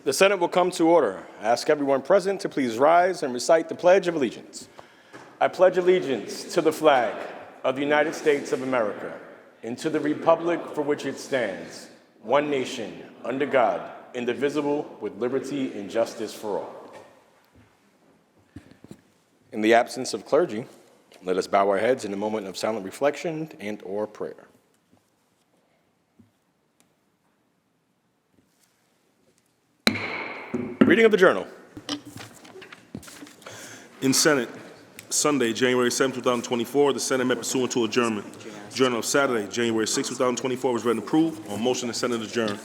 The Senate will come to order. I ask everyone present to please rise and recite the Pledge of Allegiance. I pledge allegiance to the flag of the United States of America and to the republic for which it stands, one nation, under God, indivisible, with liberty and justice for all. In the absence of clergy, let us bow our heads in a moment of silent reflection and/or prayer. Reading of the Journal. In Senate, Sunday, January 7, 2024, the Senate met pursuant to adjournment. Journal of Saturday, January 6, 2024 was read and approved. On motion, the Senate adjourned.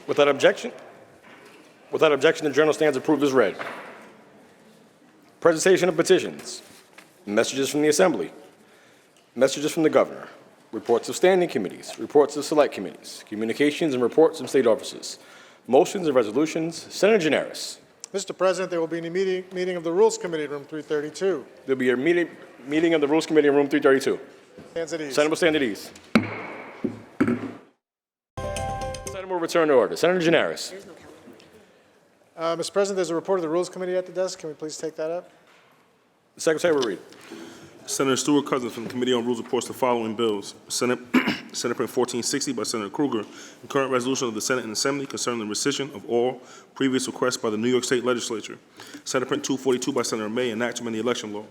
Without objection, the Journal stands approved as read. Presentation of petitions, messages from the Assembly, messages from the Governor, reports of standing committees, reports of select committees, communications and reports from state offices, motions and resolutions. Senator Gianaris. Mr. President, there will be a meeting of the Rules Committee, room 332. There'll be a meeting of the Rules Committee in room 332. Stands at ease. Senate will stand at ease. Senate will return to order. Senator Gianaris. Mr. President, there's a report of the Rules Committee at the desk. Can we please take that up? The Secretary will read. Senator Stuart Cousins from the Committee on Rules reports the following bills. Senate Print 1460 by Senator Krueger, the current resolution of the Senate and Assembly concerning the rescission of all previous requests by the New York State Legislature. Senate Print 242 by Senator May, enact to amend the election law.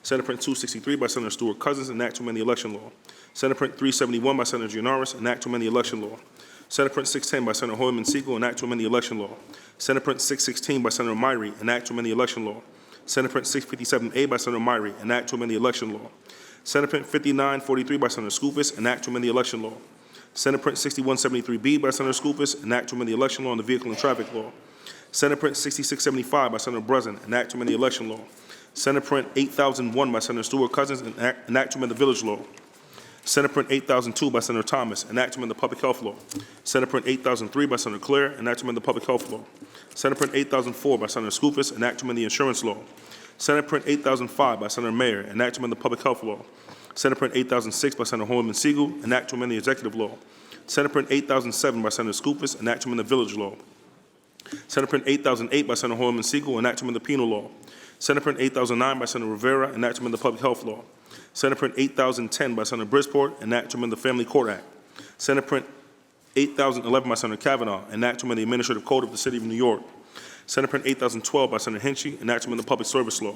Senate Print 263 by Senator Stuart Cousins, enact to amend the election law. Senate Print 371 by Senator Gianaris, enact to amend the election law. Senate Print 610 by Senator Hoyman Siegel, enact to amend the election law. Senate Print 616 by Senator Myrie, enact to amend the election law. Senate Print 657A by Senator Myrie, enact to amend the election law. Senate Print 5943 by Senator Skoufis, enact to amend the election law. Senate Print 6173B by Senator Skoufis, enact to amend the election law and the vehicle and traffic law. Senate Print 6675 by Senator Breslin, enact to amend the election law. Senate Print 8001 by Senator Stuart Cousins, enact to amend the village law. Senate Print 8002 by Senator Thomas, enact to amend the public health law. Senate Print 8003 by Senator Claire, enact to amend the public health law. Senate Print 8004 by Senator Skoufis, enact to amend the insurance law. Senate Print 8005 by Senator Mayer, enact to amend the public health law. Senate Print 8006 by Senator Hoyman Siegel, enact to amend the executive law. Senate Print 8007 by Senator Skoufis, enact to amend the village law. Senate Print 8008 by Senator Hoyman Siegel, enact to amend the penal law. Senate Print 8009 by Senator Rivera, enact to amend the public health law. Senate Print 8010 by Senator Brisport, enact to amend the Family Court Act. Senate Print 8011 by Senator Kavanaugh, enact to amend the Administrative Code of the City of New York. Senate Print 8012 by Senator Hinchy, enact to amend the Public Service Law.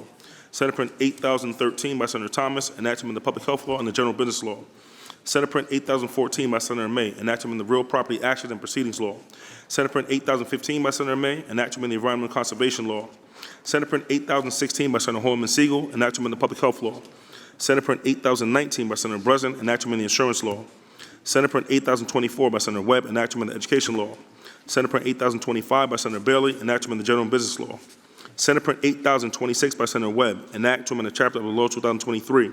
Senate Print 8013 by Senator Thomas, enact to amend the Public Health Law and the General Business Law. Senate Print 8014 by Senator May, enact to amend the Real Property Actions and Proceedings Law. Senate Print 8015 by Senator May, enact to amend the Environmental Conservation Law. Senate Print 8016 by Senator Hoyman Siegel, enact to amend the Public Health Law. Senate Print 8019 by Senator Breslin, enact to amend the Insurance Law. Senate Print 8024 by Senator Webb, enact to amend the Education Law. Senate Print 8025 by Senator Bailey, enact to amend the General Business Law. Senate Print 8026 by Senator Webb, enact to amend the chapter of the Law 2023.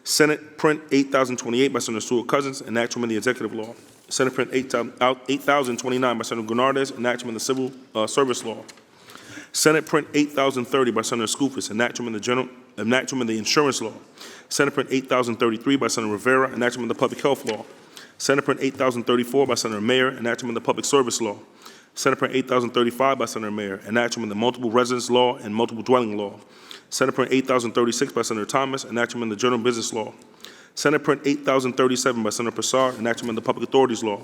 Senate Print 8028 by Senator Stuart Cousins, enact to amend the Executive Law. Senate Print 8029 by Senator Gurnardes, enact to amend the Civil Service Law. Senate Print 8030 by Senator Skoufis, enact to amend the Insurance Law. Senate Print 8033 by Senator Rivera, enact to amend the Public Health Law. Senate Print 8034 by Senator Mayer, enact to amend the Public Service Law. Senate Print 8035 by Senator Mayer, enact to amend the Multiple Residence Law and Multiple Dwelling Law. Senate Print 8036 by Senator Thomas, enact to amend the General Business Law. Senate Print 8037 by Senator Prasad, enact to amend the Public Authorities Law.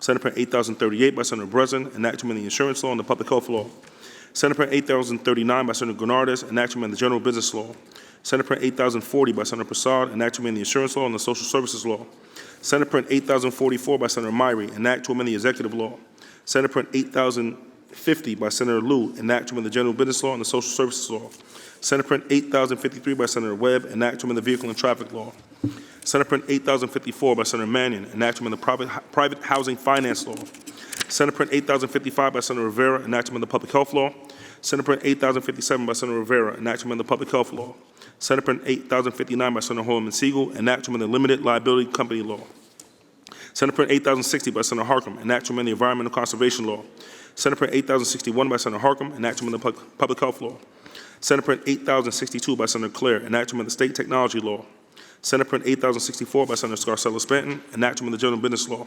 Senate Print 8038 by Senator Breslin, enact to amend the Insurance Law and the Public Health Law. Senate Print 8039 by Senator Gurnardes, enact to amend the General Business Law. Senate Print 8040 by Senator Prasad, enact to amend the Insurance Law and the Social Services Law. Senate Print 8044 by Senator Myrie, enact to amend the Executive Law. Senate Print 8050 by Senator Lieu, enact to amend the General Business Law and the Social Services Law. Senate Print 8053 by Senator Webb, enact to amend the Vehicle and Traffic Law. Senate Print 8054 by Senator Mannion, enact to amend the Private Housing Finance Law. Senate Print 8055 by Senator Rivera, enact to amend the Public Health Law. Senate Print 8057 by Senator Rivera, enact to amend the Public Health Law. Senate Print 8059 by Senator Hoyman Siegel, enact to amend the Limited Liability Company Law. Senate Print 8060 by Senator Harcum, enact to amend the Environmental Conservation Law. Senate Print 8061 by Senator Harcum, enact to amend the Public Health Law. Senate Print 8062 by Senator Claire, enact to amend the State Technology Law. Senate Print 8064 by Senator Scarcella Stanton, enactment of the General Business Law.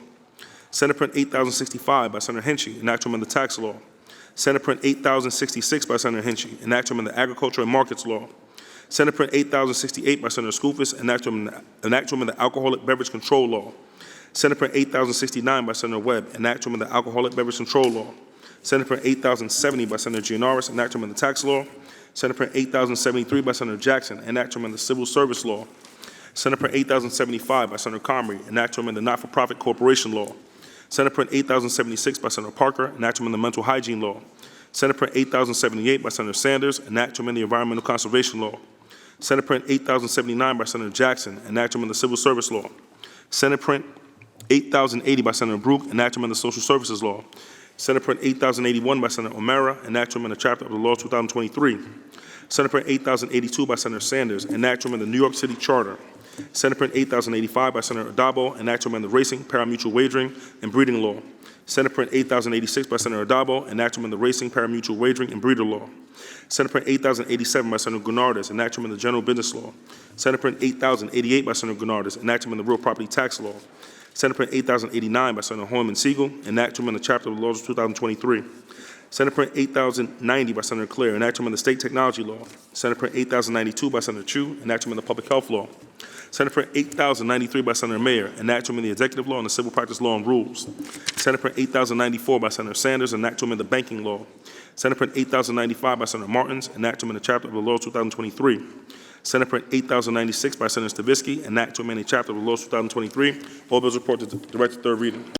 Senate Print 8065 by Senator Hinchy, enactment of the Tax Law. Senate Print 8066 by Senator Hinchey, an act to amend the Agriculture and Markets Law. Senate Print 8068 by Senator Skoufis, an act to amend the Alcoholic Beverage Control Law. Senate Print 8069 by Senator Webb, an act to amend the Alcoholic Beverage Control Law. Senate Print 8070 by Senator Gianaris, an act to amend the Tax Law. Senate Print 8073 by Senator Jackson, an act to amend the Civil Service Law. Senate Print 8075 by Senator Comrie, an act to amend the Not-for-Profit Corporation Law. Senate Print 8076 by Senator Parker, an act to amend the Mental Hygiene Law. Senate Print 8078 by Senator Sanders, an act to amend the Environmental Conservation Law. Senate Print 8079 by Senator Jackson, an act to amend the Civil Service Law. Senate Print 8080 by Senator Brooke, an act to amend the Social Services Law. Senate Print 8081 by Senator O'Mara, an act to amend a chapter of the law 2023. Senate Print 8082 by Senator Sanders, an act to amend the New York City Charter. Senate Print 8085 by Senator Adabo, an act to amend the Racing, Parimutuel Wagering, and Breeding Law. Senate Print 8086 by Senator Adabo, an act to amend the Racing, Parimutuel Wagering, and Breeder Law. Senate Print 8087 by Senator Gurnardis, an act to amend the General Business Law. Senate Print 8088 by Senator Gurnardis, an act to amend the Real Property Tax Law. Senate Print 8089 by Senator Holman Siegel, an act to amend the chapter of the laws of 2023. Senate Print 8090 by Senator Claire, an act to amend the State Technology Law. Senate Print 8092 by Senator Chu, an act to amend the Public Health Law. Senate Print 8093 by Senator Mayer, an act to amend the Executive Law and the Civil Practice Law and Rules. Senate Print 8094 by Senator Sanders, an act to amend the Banking Law. Senate Print 8095 by Senator Martins, an act to amend the chapter of the law of 2023. Senate Print 8096 by Senator Stavisky, an act to amend a chapter of the law of 2023. All bills reported to direct to third reading.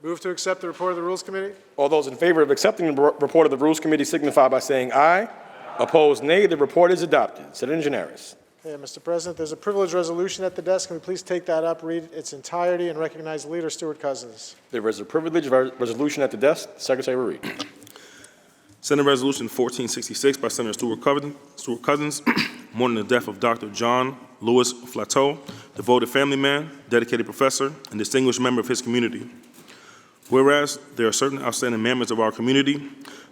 Move to accept the report of the Rules Committee. All those in favor of accepting the report of the Rules Committee signify by saying aye. Opposed, nay. The report is adopted. Senator Gianaris. Yeah, Mr. President, there's a privileged resolution at the desk. Can we please take that up, read its entirety, and recognize the leader, Stuart Cousins? There is a privileged resolution at the desk. The Secretary will read. Senate Resolution 1466 by Senator Stuart Cousins, mourning the death of Dr. John Lewis Flateau, devoted family man, dedicated professor, and distinguished member of his community. Whereas there are certain outstanding members of our community,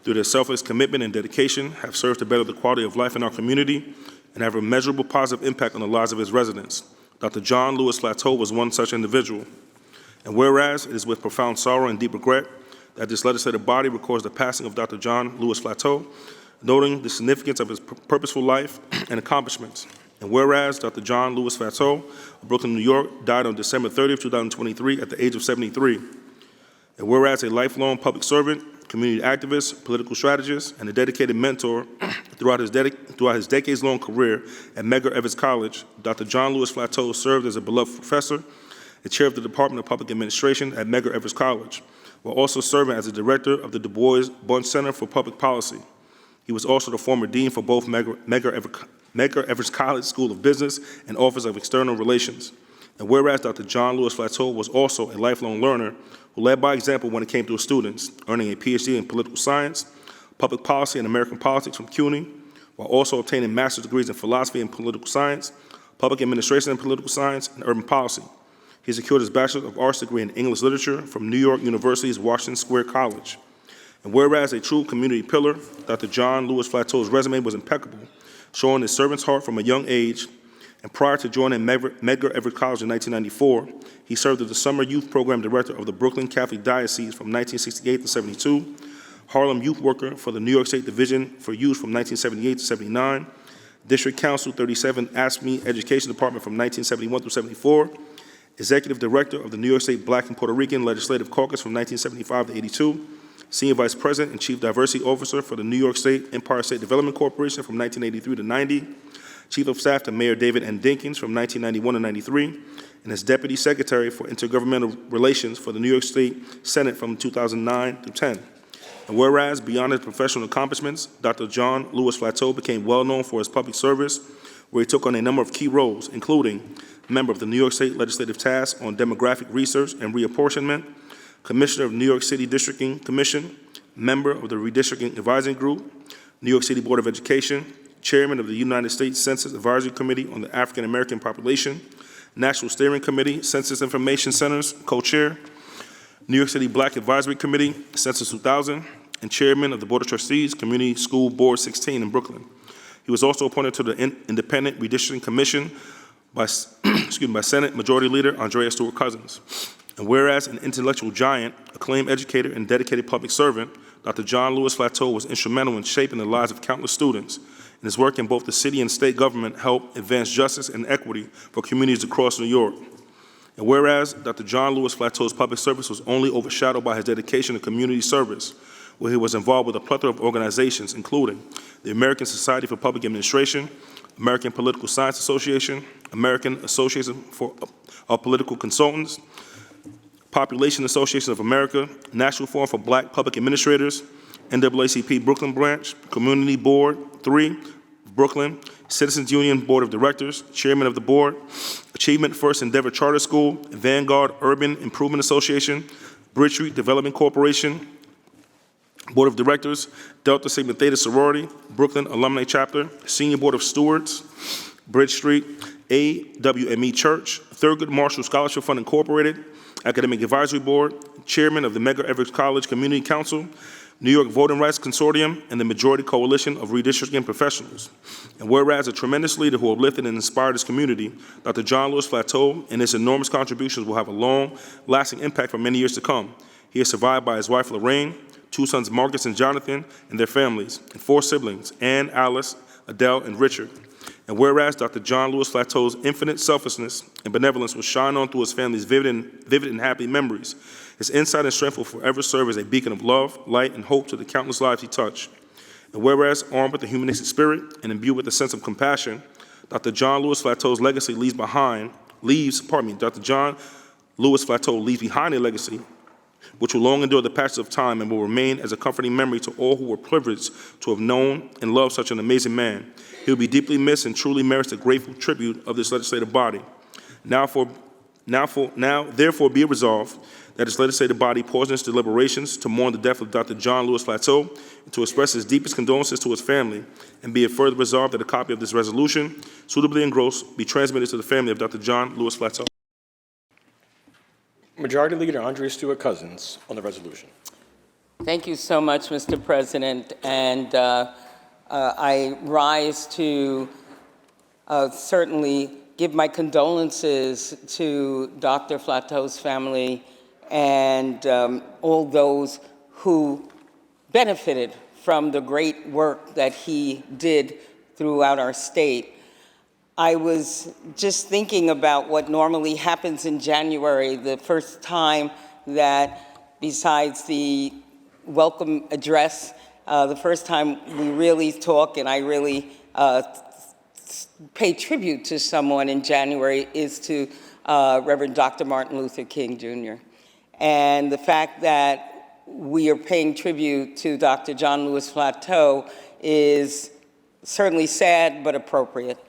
through their selfless commitment and dedication, have served to better the quality of life in our community and have a measurable positive impact on the lives of its residents. Dr. John Lewis Flateau was one such individual. And whereas it is with profound sorrow and deep regret that this legislative body records the passing of Dr. John Lewis Flateau, noting the significance of his purposeful life and accomplishments. And whereas Dr. John Lewis Flateau of Brooklyn, New York, died on December 30, 2023 at the age of 73. And whereas a lifelong public servant, community activist, political strategist, and a dedicated mentor throughout his decades-long career at Medgar Evers College, Dr. John Lewis Flateau served as a beloved professor and chair of the Department of Public Administration at Medgar Evers College, while also serving as the director of the Du Bois Bunche Center for Public Policy. He was also the former dean for both Medgar Evers College School of Business and Office of External Relations. And whereas Dr. John Lewis Flateau was also a lifelong learner who led by example when it came to his students, earning a PhD in political science, public policy, and American politics from CUNY, while also obtaining master's degrees in philosophy and political science, public administration and political science, and urban policy. He secured his Bachelor of Arts degree in English Literature from New York University's Washington Square College. And whereas a true community pillar, Dr. John Lewis Flateau's resume was impeccable, showing his servant's heart from a young age. And prior to joining Medgar Evers College in 1994, he served as the Summer Youth Program Director of the Brooklyn Catholic Diocese from 1968 to 72, Harlem Youth Worker for the New York State Division for Youth from 1978 to 79, District Council 37 ASME Education Department from 1971 through 74, Executive Director of the New York State Black and Puerto Rican Legislative Caucus from 1975 to 82, Senior Vice President and Chief Diversity Officer for the New York State Empire State Development Corporation from 1983 to 90, Chief of Staff to Mayor David N. Dinkins from 1991 to 93, and as Deputy Secretary for Intergovernmental Relations for the New York State Senate from 2009 through 10. And whereas, beyond his professional accomplishments, Dr. John Lewis Flateau became well known for his public service, where he took on a number of key roles, including member of the New York State Legislative Task on Demographic Research and Reapportionment, Commissioner of New York City Districting Commission, member of the Redistricting Advisory Group, New York City Board of Education, Chairman of the United States Census Advisory Committee on the African American Population, National Steering Committee, Census Information Centers, co-chair, New York City Black Advisory Committee, Census 2000, and Chairman of the Board of Trustees, Community School Board 16 in Brooklyn. He was also appointed to the Independent Redistricting Commission by Senate Majority Leader Andrea Stewart Cousins. And whereas an intellectual giant, acclaimed educator, and dedicated public servant, Dr. John Lewis Flateau was instrumental in shaping the lives of countless students, and his work in both the city and state government helped advance justice and equity for communities across New York. And whereas Dr. John Lewis Flateau's public service was only overshadowed by his dedication to community service, where he was involved with a plethora of organizations, including the American Society for Public Administration, American Political Science Association, American Association of Political Consultants, Population Association of America, National Forum for Black Public Administrators, NAACP Brooklyn Branch, Community Board 3, Brooklyn, Citizens Union Board of Directors, Chairman of the Board, Achievement First Endeavor Charter School, Vanguard Urban Improvement Association, Bridge Street Development Corporation, Board of Directors, Delta Sigma Theta Sorority, Brooklyn Alumni Chapter, Senior Board of Stewards, Bridge Street, AWME Church, Thurgood Marshall Scholarship Fund Incorporated, Academic Advisory Board, Chairman of the Medgar Evers College Community Council, New York Voting Rights Consortium, and the Majority Coalition of Redistricting Professionals. And whereas a tremendous leader who uplifted and inspired his community, Dr. John Lewis Flateau and his enormous contributions will have a long-lasting impact for many years to come. He is survived by his wife, Lorraine, 2 sons, Marcus and Jonathan, and their families, and 4 siblings, Ann, Alice, Adele, and Richard. And whereas Dr. John Lewis Flateau's infinite selflessness and benevolence will shine on through his family's vivid and happy memories, his insight and strength will forever serve as a beacon of love, light, and hope to the countless lives he touched. And whereas armed with the humanistic spirit and imbued with a sense of compassion, Dr. John Lewis Flateau's legacy Dr. John Lewis Flateau leaves behind a legacy which will long endure the passage of time and will remain as a comforting memory to all who were privileged to have known and loved such an amazing man. He will be deeply missed and truly merits the grateful tribute of this legislative body. Now therefore be it resolved that this legislative body pause in its deliberations to mourn the death of Dr. John Lewis Flateau and to express his deepest condolences to his family, and be it further resolved that a copy of this resolution, suitably engrossed, be transmitted to the family of Dr. John Lewis Flateau. Majority Leader Andrea Stewart-Cousins on the resolution. Thank you so much, Mr. President, and I rise to certainly give my condolences to Dr. Flateau's family and all those who benefited from the great work that he did throughout our state. I was just thinking about what normally happens in January, the first time that, besides the welcome address, the first time we really talk and I really pay tribute to someone in January is to Reverend Dr. Martin Luther King, Jr. And the fact that we are paying tribute to Dr. John Lewis Flateau is certainly sad but appropriate,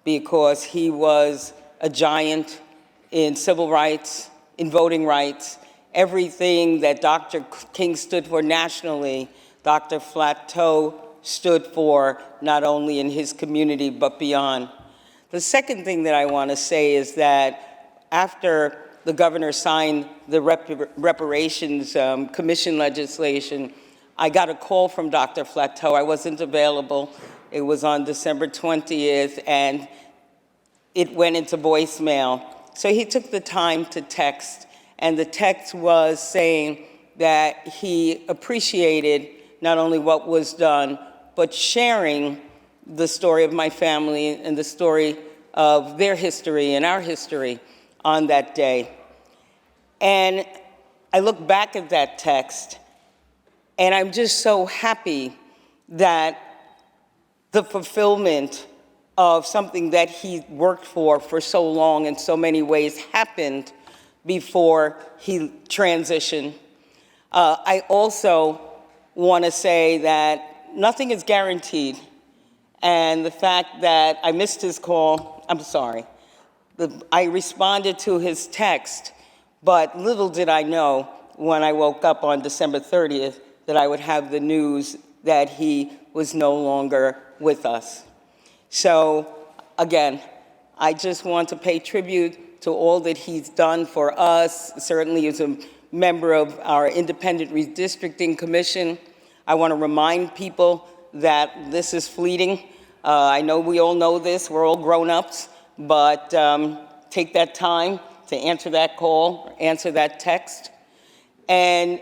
because he was a giant in civil rights, in voting rights. Everything that Dr. King stood for nationally, Dr. Flateau stood for, not only in his community, but beyond. The second thing that I want to say is that after the governor signed the reparations commission legislation, I got a call from Dr. Flateau. I wasn't available. It was on December 20th, and it went into voicemail. So he took the time to text, and the text was saying that he appreciated not only what was done, but sharing the story of my family and the story of their history and our history on that day. And I look back at that text, and I'm just so happy that the fulfillment of something that he worked for so long in so many ways happened before he transitioned. I also want to say that nothing is guaranteed. And the fact that I missed his call, I'm sorry. I responded to his text, but little did I know when I woke up on December 30th that I would have the news that he was no longer with us. So again, I just want to pay tribute to all that he's done for us, certainly as a member of our Independent Redistricting Commission. I want to remind people that this is fleeting. I know we all know this, we're all grown-ups, but take that time to answer that call, answer that text. And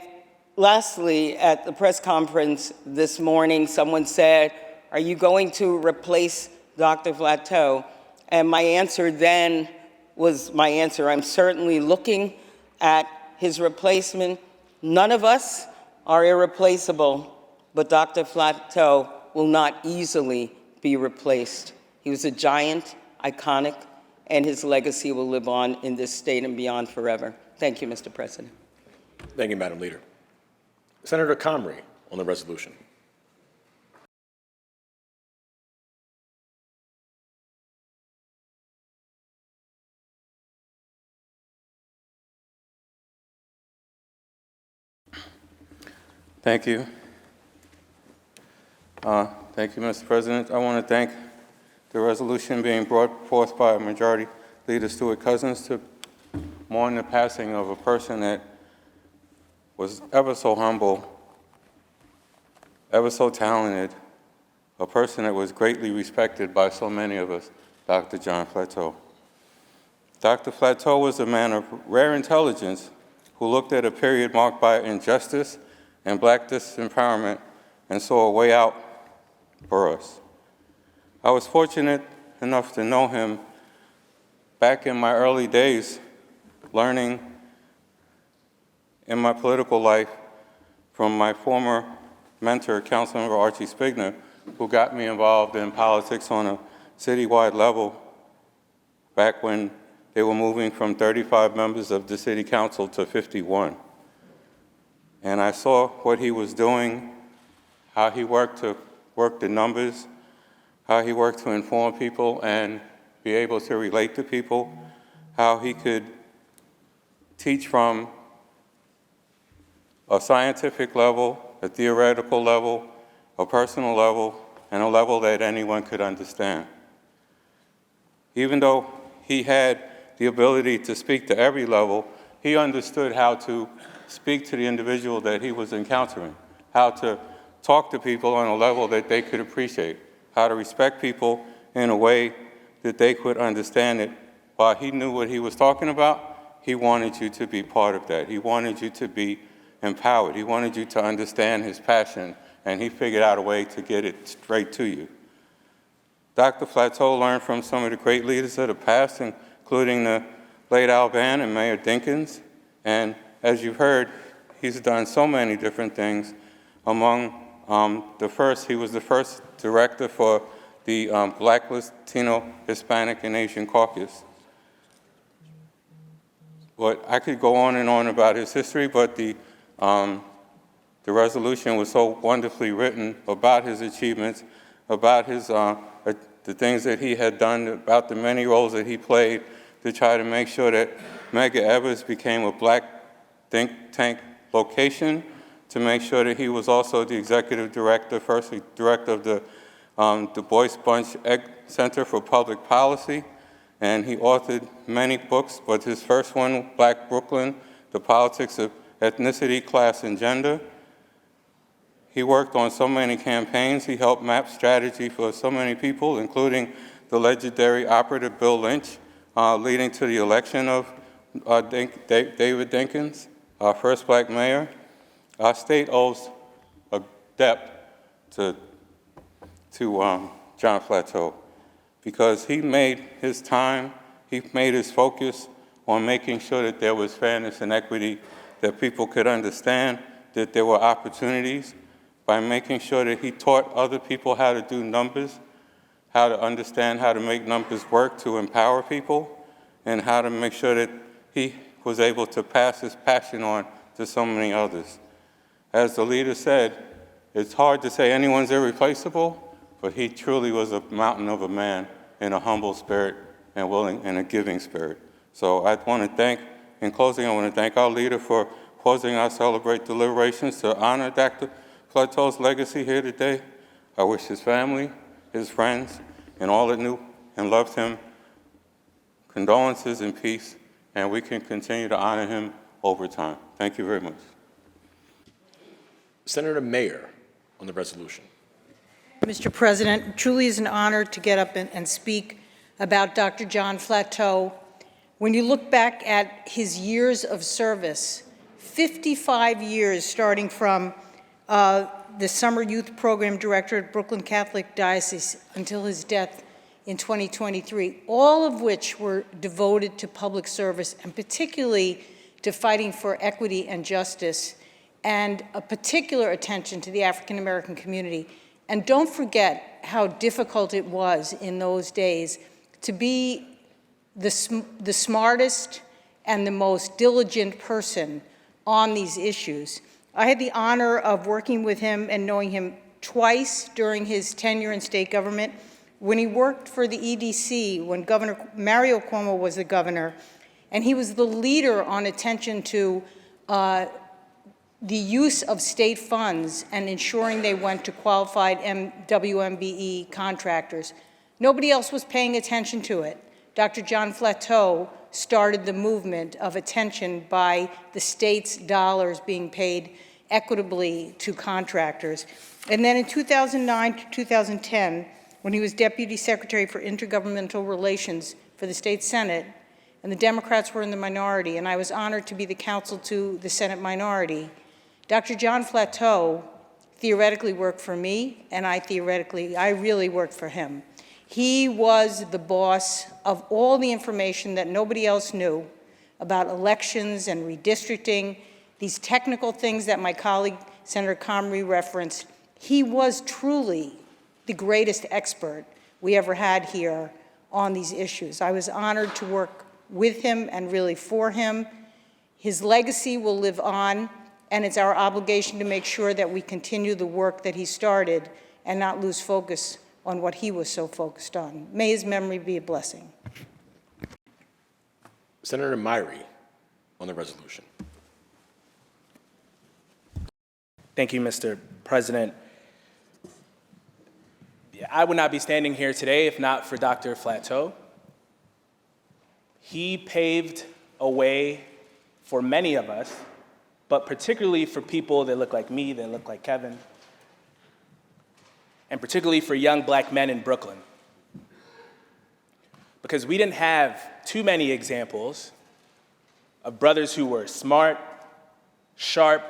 lastly, at the press conference this morning, someone said, "Are you going to replace Dr. Flateau?" And my answer then was my answer. I'm certainly looking at his replacement. None of us are irreplaceable, but Dr. Flateau will not easily be replaced. He was a giant, iconic, and his legacy will live on in this state and beyond forever. Thank you, Mr. President. Thank you, Madam Leader. Senator Comrie on the resolution. Thank you. Thank you, Mr. President. I want to thank the resolution being brought forth by Majority Leader Stewart Cousins to mourn the passing of a person that was ever so humble, ever so talented, a person that was greatly respected by so many of us, Dr. John Flateau. Dr. Flateau was a man of rare intelligence who looked at a period marked by injustice and Black disempowerment and saw a way out for us. I was fortunate enough to know him back in my early days, learning in my political life from my former mentor, Councilmember Archie Spigner, who got me involved in politics on a citywide level back when they were moving from 35 members of the city council to 51. And I saw what he was doing, how he worked the numbers, how he worked to inform people and be able to relate to people, how he could teach from a scientific level, a theoretical level, a personal level, and a level that anyone could understand. Even though he had the ability to speak to every level, he understood how to speak to the individual that he was encountering, how to talk to people on a level that they could appreciate, how to respect people in a way that they could understand it. While he knew what he was talking about, he wanted you to be part of that. He wanted you to be empowered. He wanted you to understand his passion, and he figured out a way to get it straight to you. Dr. Flateau learned from some of the great leaders of the past, including the late Al Vann and Mayor Dinkins, and as you've heard, he's done so many different things. Among he was the first director for the Black, Latino, Hispanic, and Asian Caucus. But I could go on and on about his history, but the resolution was so wonderfully written about his achievements, about the things that he had done, about the many roles that he played to try to make sure that Medgar Evers became a Black think tank location, to make sure that he was also the executive director, first director of the Du Bois Bunch Center for Public Policy, and he authored many books, but his first one, Black Brooklyn, The Politics of Ethnicity, Class, and Gender. He worked on so many campaigns. He helped map strategy for so many people, including the legendary operative Bill Lynch, leading to the election of David Dinkins, our first Black mayor. Our state owes a debt to John Flateau because he made his time, he made his focus on making sure that there was fairness and equity, that people could understand that there were opportunities, by making sure that he taught other people how to do numbers, how to understand how to make numbers work to empower people, and how to make sure that he was able to pass his passion on to so many others. As the leader said, it's hard to say anyone's irreplaceable, but he truly was a mountain of a man in a humble spirit and willing and a giving spirit. So I want to thank, in closing, I want to thank our leader for pausing our Celebrate deliberations to honor Dr. Flateau's legacy here today. I wish his family, his friends, and all that knew and loved him condolences and peace, and we can continue to honor him over time. Thank you very much. Senator Mayer on the resolution. Mr. President, it truly is an honor to get up and speak about Dr. John Flateau. When you look back at his years of service, 55 years starting from the Summer Youth Program Director at Brooklyn Catholic Diocese until his death in 2023, all of which were devoted to public service and particularly to fighting for equity and justice and a particular attention to the African American community. And don't forget how difficult it was in those days to be the smartest and the most diligent person on these issues. I had the honor of working with him and knowing him twice during his tenure in state government. When he worked for the EDC, when Governor Mario Cuomo was the governor, and he was the leader on attention to the use of state funds and ensuring they went to qualified WMBE contractors. Nobody else was paying attention to it. Dr. John Flateau started the movement of attention by the state's dollars being paid equitably to contractors. And then in 2009 to 2010, when he was Deputy Secretary for Intergovernmental Relations for the State Senate, and the Democrats were in the minority, and I was honored to be the counsel to the Senate minority, Dr. John Flateau theoretically worked for me, and I really worked for him. He was the boss of all the information that nobody else knew about elections and redistricting, these technical things that my colleague, Senator Comrie, referenced. He was truly the greatest expert we ever had here on these issues. I was honored to work with him and really for him. His legacy will live on, and it's our obligation to make sure that we continue the work that he started and not lose focus on what he was so focused on. May his memory be a blessing. Senator Myrie on the resolution. Thank you, Mr. President. I would not be standing here today if not for Dr. Flateau. He paved a way for many of us, but particularly for people that look like me, that look like Kevin, and particularly for young black men in Brooklyn. Because we didn't have too many examples of brothers who were smart, sharp,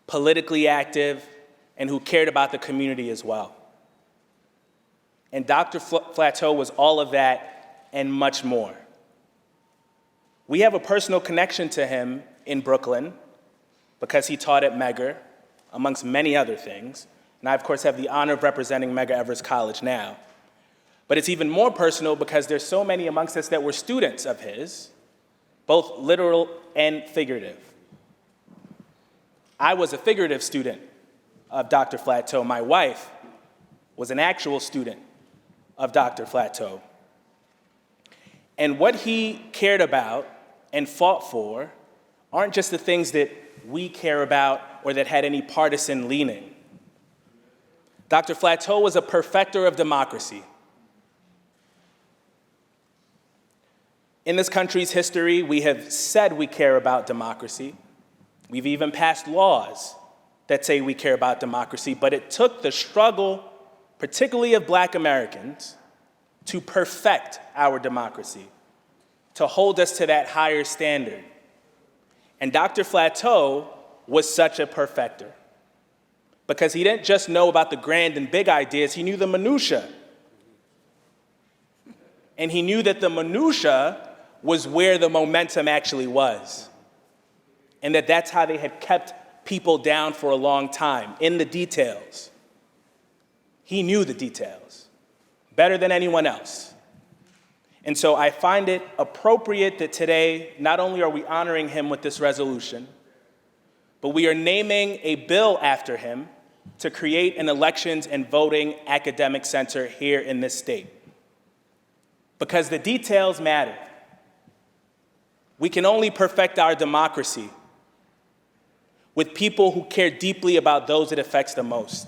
politically active, and who cared about the community as well. And Dr. Flateau was all of that and much more. We have a personal connection to him in Brooklyn because he taught at Medgar, amongst many other things. And I, of course, have the honor of representing Medgar Evers College now. But it's even more personal because there's so many amongst us that were students of his, both literal and figurative. I was a figurative student of Dr. Flateau. My wife was an actual student of Dr. Flateau. And what he cared about and fought for aren't just the things that we care about or that had any partisan leaning. Dr. Flateau was a perfecter of democracy. In this country's history, we have said we care about democracy. We've even passed laws that say we care about democracy, but it took the struggle, particularly of Black Americans, to perfect our democracy, to hold us to that higher standard. And Dr. Flateau was such a perfecter because he didn't just know about the grand and big ideas, he knew the minutia. And he knew that the minutia was where the momentum actually was. And that's how they had kept people down for a long time, in the details. He knew the details better than anyone else. And so I find it appropriate that today, not only are we honoring him with this resolution, but we are naming a bill after him to create an elections and voting academic center here in this state. Because the details matter. We can only perfect our democracy with people who care deeply about those it affects the most.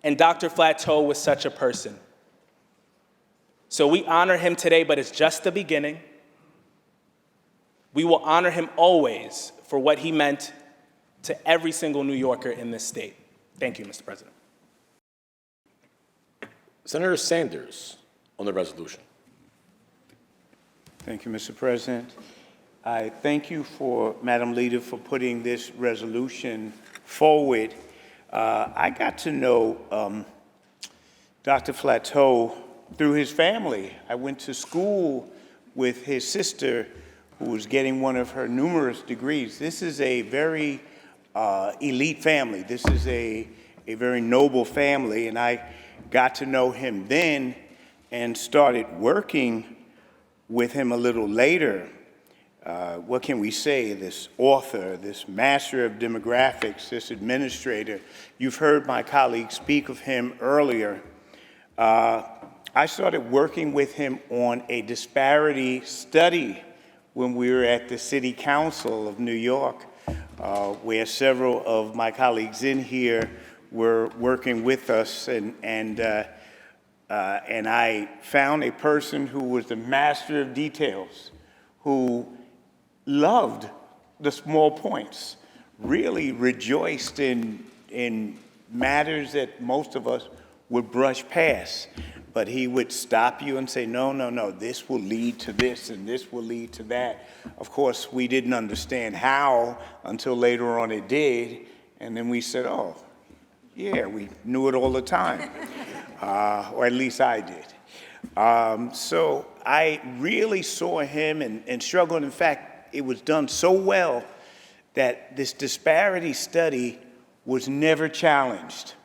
And Dr. Flateau was such a person. So we honor him today, but it's just the beginning. We will honor him always for what he meant to every single New Yorker in this state. Thank you, Mr. President. Senator Sanders on the resolution. Thank you, Mr. President. I thank you for, Madam Leader, for putting this resolution forward. I got to know Dr. Flateau through his family. I went to school with his sister, who was getting one of her numerous degrees. This is a very elite family. This is a very noble family, and I got to know him then and started working with him a little later. What can we say? This author, this master of demographics, this administrator. You've heard my colleague speak of him earlier. I started working with him on a disparity study when we were at the City Council of New York, where several of my colleagues in here were working with us, and I found a person who was the master of details, who loved the small points, really rejoiced in matters that most of us would brush past. But he would stop you and say, no, no, no, this will lead to this and this will lead to that. Of course, we didn't understand how until later on it did. And then we said, oh, yeah, we knew it all the time, or at least I did. So I really saw him and struggled. In fact, it was done so well that this disparity study was never challenged.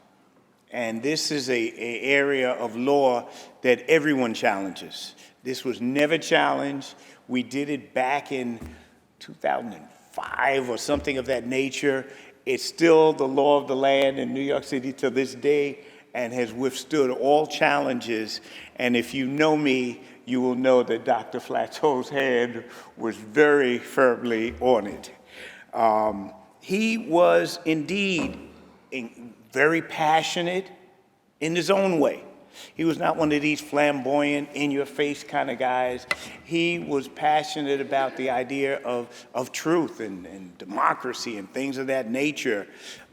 And this is an area of law that everyone challenges. This was never challenged. We did it back in 2005 or something of that nature. It's still the law of the land in New York City to this day and has withstood all challenges. And if you know me, you will know that Dr. Flateau's hand was very firmly on it. He was indeed very passionate in his own way. He was not one of these flamboyant, in-your-face kind of guys. He was passionate about the idea of truth and democracy and things of that nature.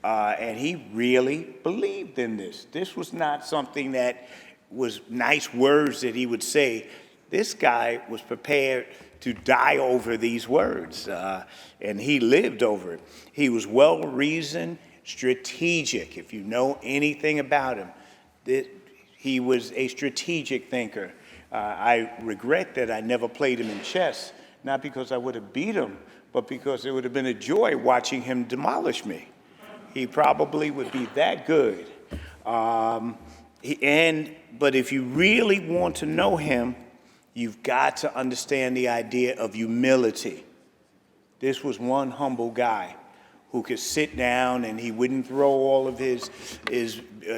And he really believed in this. This was not something that was nice words that he would say. This guy was prepared to die over these words, and he lived over it. He was well-reasoned, strategic. If you know anything about him, he was a strategic thinker. I regret that I never played him in chess, not because I would have beat him, but because it would have been a joy watching him demolish me. He probably would be that good. But if you really want to know him, you've got to understand the idea of humility. This was one humble guy who could sit down and he wouldn't throw all of his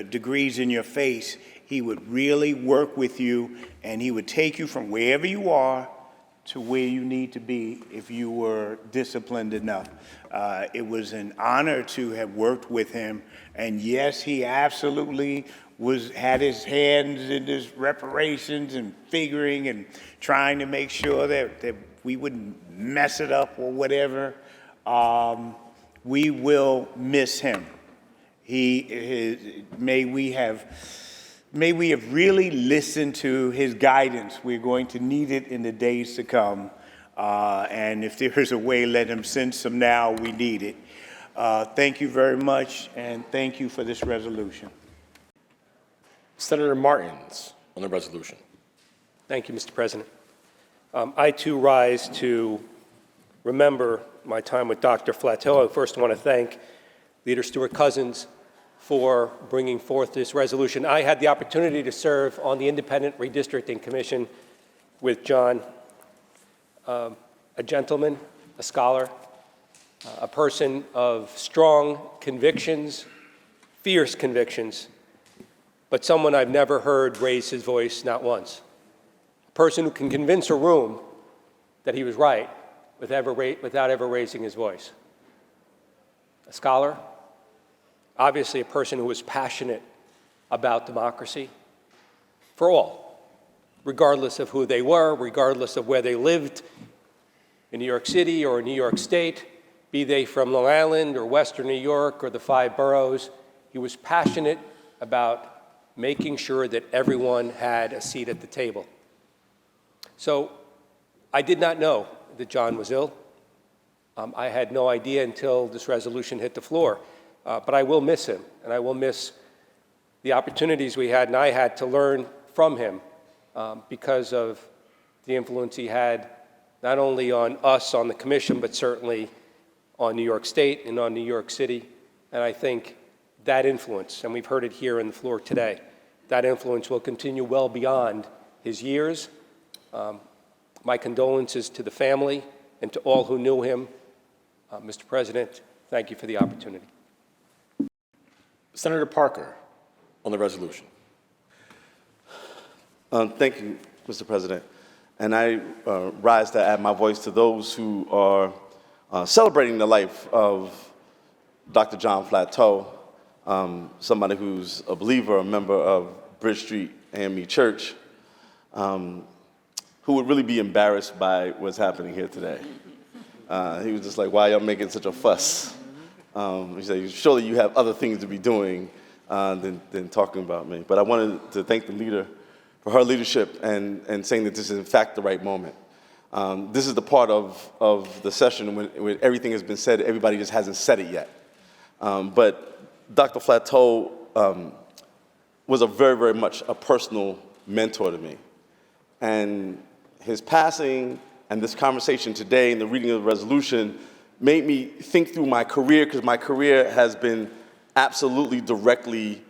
degrees in your face. He would really work with you, and he would take you from wherever you are to where you need to be if you were disciplined enough. It was an honor to have worked with him, and yes, he absolutely had his hands in his reparations and figuring and trying to make sure that we wouldn't mess it up or whatever. We will miss him. May we have really listened to his guidance. We're going to need it in the days to come. And if there is a way, let him send some now. We need it. Thank you very much, and thank you for this resolution. Senator Martins on the resolution. Thank you, Mr. President. I, too, rise to remember my time with Dr. Flateau. I first want to thank Leader Stewart-Cousins for bringing forth this resolution. I had the opportunity to serve on the Independent Redistricting Commission with John, a gentleman, a scholar, a person of strong convictions, fierce convictions, but someone I've never heard raise his voice, not once. A person who can convince a room that he was right without ever raising his voice. A scholar, obviously a person who was passionate about democracy for all, regardless of who they were, regardless of where they lived in New York City or New York State, be they from Long Island or Western New York or the 5 boroughs. He was passionate about making sure that everyone had a seat at the table. So I did not know that John was ill. I had no idea until this resolution hit the floor. But I will miss him, and I will miss the opportunities we had and I had to learn from him because of the influence he had not only on us on the commission, but certainly on New York State and on New York City. And I think that influence, and we've heard it here on the floor today, that influence will continue well beyond his years. My condolences to the family and to all who knew him. Mr. President, thank you for the opportunity. Senator Parker on the resolution. Thank you, Mr. President. And I rise to add my voice to those who are celebrating the life of Dr. John Flateau, somebody who's a believer, a member of Bridge Street AME Church, who would really be embarrassed by what's happening here today. He was just like, why y'all making such a fuss? He said, surely you have other things to be doing than talking about me. But I wanted to thank the leader for her leadership and saying that this is in fact the right moment. This is the part of the session when everything has been said, everybody just hasn't said it yet. But Dr. Flateau was a very, very much a personal mentor to me. And his passing and this conversation today and the reading of the resolution made me think through my career, because my career has been absolutely directly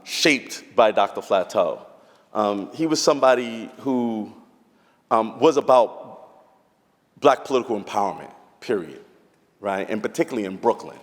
shaped by Dr. Flateau. He was somebody who was about black political empowerment, period, right? And particularly in Brooklyn.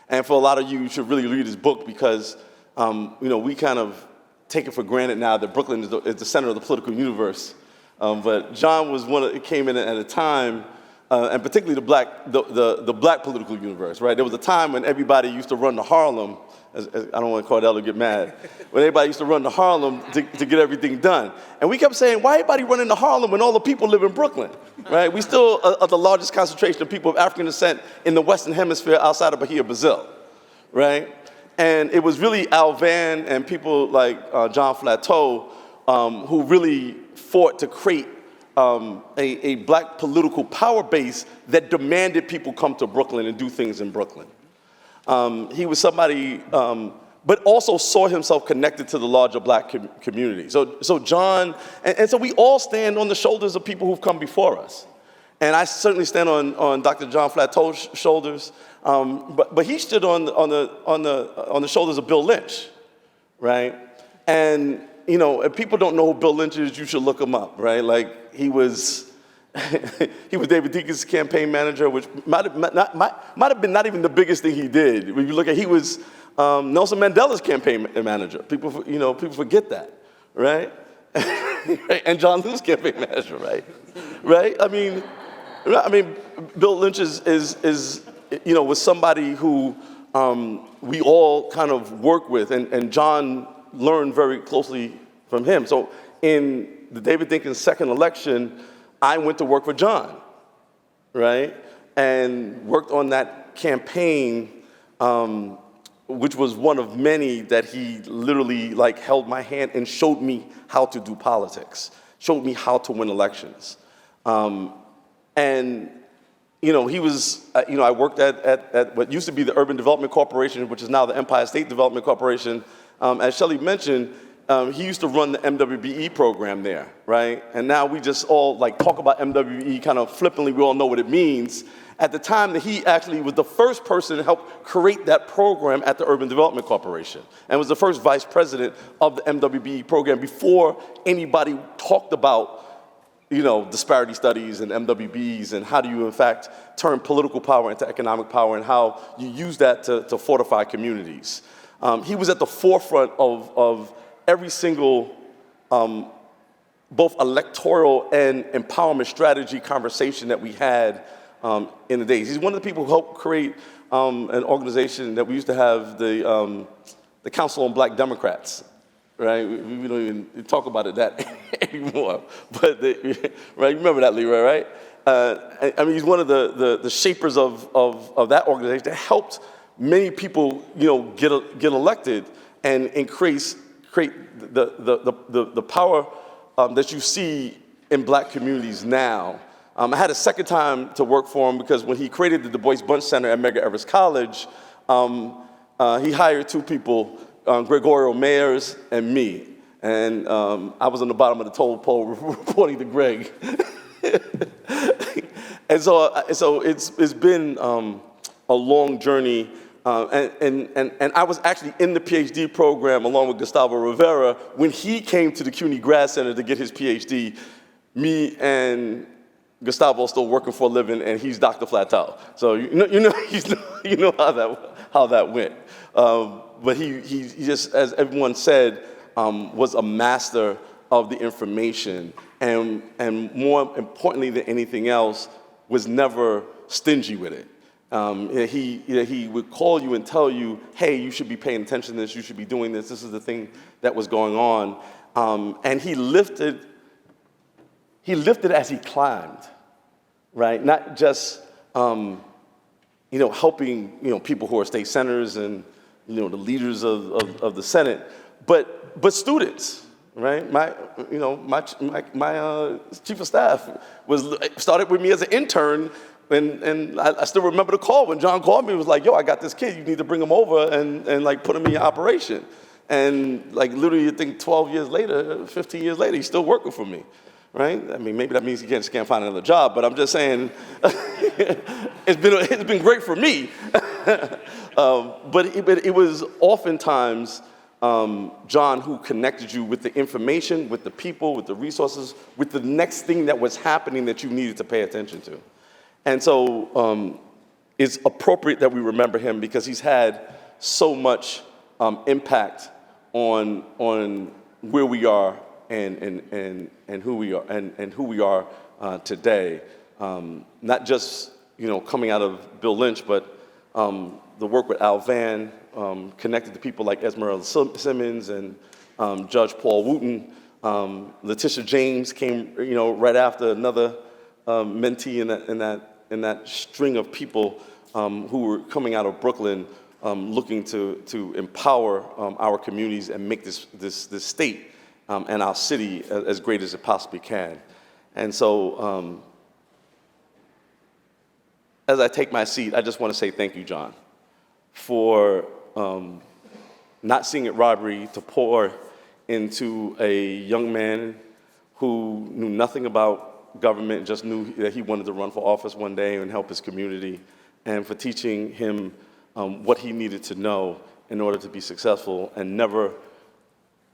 And for a lot of you should really read his book because, we kind of take it for granted now that Brooklyn is the center of the political universe. But John was came in at a time, and particularly the black political universe, right? There was a time when everybody used to run to Harlem. I don't want Cordell to get mad. When everybody used to run to Harlem to get everything done. And we kept saying, why everybody running to Harlem when all the people live in Brooklyn, right? We still are the largest concentration of people of African descent in the Western Hemisphere outside of Bahia, Brazil, right? And it was really Al Van and people like John Flateau who really fought to create a black political power base that demanded people come to Brooklyn and do things in Brooklyn. He was somebody, but also saw himself connected to the larger black community. So John, and so we all stand on the shoulders of people who've come before us. And I certainly stand on Dr. John Flateau's shoulders, but he stood on the shoulders of Bill Lynch, right? And if people don't know who Bill Lynch is, you should look him up, right? Like he was David Deacon's campaign manager, which might have been not even the biggest thing he did. When you look at, he was Nelson Mandela's campaign manager. People forget that, right? And John Lewis' campaign manager, right? Right? I mean, Bill Lynch was somebody who we all kind of work with, and John learned very closely from him. So in the David Dinkins second election, I went to work for John, right? And worked on that campaign, which was one of many that he literally held my hand and showed me how to do politics, showed me how to win elections. And he was, I worked at what used to be the Urban Development Corporation, which is now the Empire State Development Corporation. As Shelley mentioned, he used to run the MWBE program there, right? And now we just all talk about MWBE kind of flippantly, we all know what it means. At the time that he actually was the first person to help create that program at the Urban Development Corporation and was the first vice president of the MWBE program before anybody talked about disparity studies and MWBs and how do you, in fact, turn political power into economic power and how you use that to fortify communities. He was at the forefront of every single both electoral and empowerment strategy conversation that we had in the days. He's one of the people who helped create an organization that we used to have, the Council on Black Democrats. Right, we don't even talk about it that anymore. But right, you remember that, Leroy, right? He's one of the shapers of that organization that helped many people, get elected and create the power that you see in black communities now. I had a second time to work for him because when he created the Du Bois Bunch Center at Medgar Evers College, he hired two people, Gregorio Mayers and me. And I was on the bottom of the toll pole reporting to Greg. and so it's been a long journey. And I was actually in the PhD program along with Gustavo Rivera when he came to the CUNY Grad Center to get his PhD. Me and Gustavo still working for a living, and he's Dr. Flatow. So you know how that went. But he just, as everyone said, was a master of the information, and more importantly than anything else, was never stingy with it. He would call you and tell you, hey, you should be paying attention to this, you should be doing this, this is the thing that was going on. And he lifted as he climbed, right? Not just, helping, people who are state senators and, the leaders of the Senate, but students, right? My chief of staff started with me as an intern, and I still remember the call when John called me and was like, yo, I got this kid, you need to bring him over and like put him in your operation. And like literally, I think 12 years later, 15 years later, he's still working for me, right? I mean, maybe that means he can't find another job, but I'm just saying, it's been great for me. But it was oftentimes John who connected you with the information, with the people, with the resources, with the next thing that was happening that you needed to pay attention to. And so it's appropriate that we remember him because he's had so much impact on where we are and who we are and who we are today. Not just coming out of Bill Lynch, but the work with Al Vann, connected to people like Esmeralda Simmons and Judge Paul Wooten. Letitia James came right after, another mentee in that string of people who were coming out of Brooklyn, looking to empower our communities and make this state and our city as great as it possibly can. And so as I take my seat, I just want to say thank you, John, for not seeing it robbery to pour into a young man who knew nothing about government, just knew that he wanted to run for office one day and help his community, and for teaching him what he needed to know in order to be successful, and never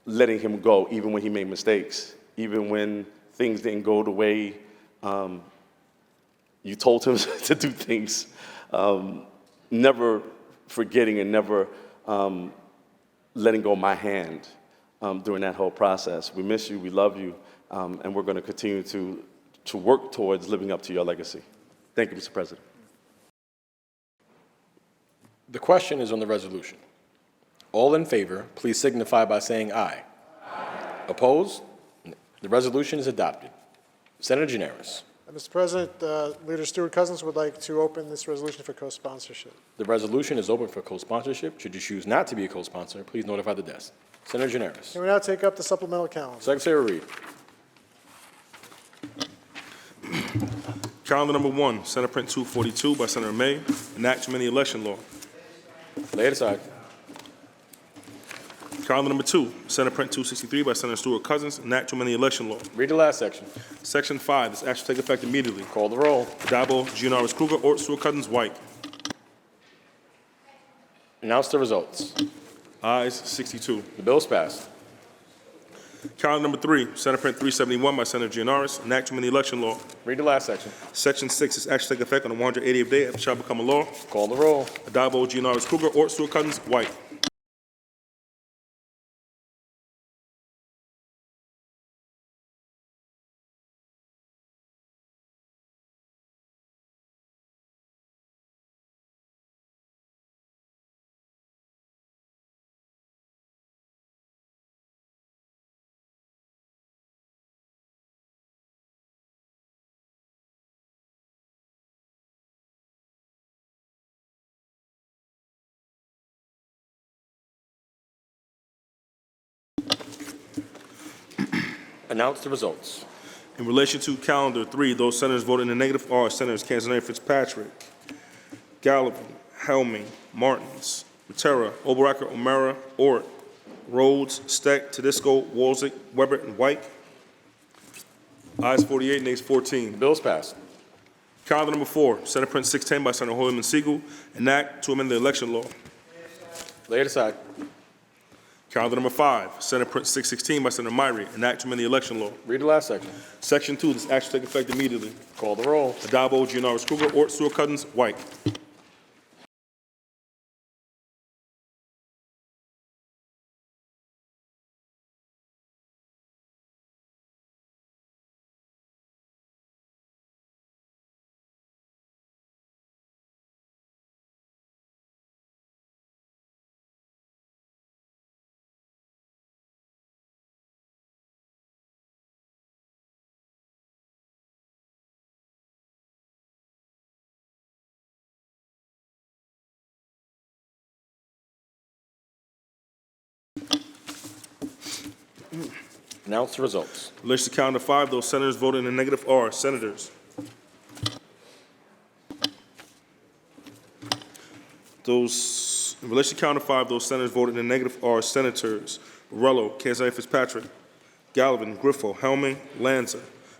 letting him go, even when he made mistakes, even when things didn't go the way you told him to do things, never forgetting and never letting go of my hand during that whole process. We miss you, we love you, and we're going to continue to work towards living up to your legacy. Thank you, Mr. President. The question is on the resolution. All in favor, please signify by saying aye. Aye. Opposed? The resolution is adopted. Senator Gianaris. Mr. President, Leader Stewart Cousins would like to open this resolution for co-sponsorship. The resolution is open for co-sponsorship. Should you choose not to be a co-sponsor, please notify the desk. Senator Gianaris. Can we now take up the supplemental calendar? Secretary Reed. Calendar number 1, Senate Print 242 by Senator May, enact to amend the election law. Lay it aside. Calendar number 2, Senate Print 263 by Senator Stewart Cousins, enact to amend the election law. Read the last section. Section 5, this action will take effect immediately. Call the roll. Dabo, Gianaris Kruger, Ort, Stewart Cousins, White. Announce the results. Ayes 62. The bill is passed. Calendar number 3, Senate Print 371 by Senator Gianaris, enact to amend the election law. Read the last section. Section 6, this action will take effect on the 180th day after it shall become a law. Call the roll. Dabo, Gianaris Kruger, Ort, Stewart Cousins, White. Announce the results. In relation to calendar 3, those senators voting in the negative are Senators Canzoneri, Fitzpatrick, Gallivan, Helming, Martins, Matera, Oberacker, O'Mara, Ort, Rhodes, Steck, Tedisco, Walzick, Weber, and White. Ayes 48, nays 14. Bill is passed. Calendar number 4, Senate Print 610 by Senator Hoyman Siegel, an act to amend the election law. Lay it aside. Calendar number 5, Senate Print 616 by Senator Myrie, an act to amend the election law. Read the last section. Section 2, this act shall take effect immediately. Call the roll. Adabo, Giannaris Kruger, Ort, Stewart Cousins, White. Announce the results. In relation to calendar 5, those senators voting in the negative are Senators. In relation to calendar 5, those senators voting in the negative are Senators Morello, Canzoneri, Fitzpatrick, Gallivan, Griffo, Helming, Lanza,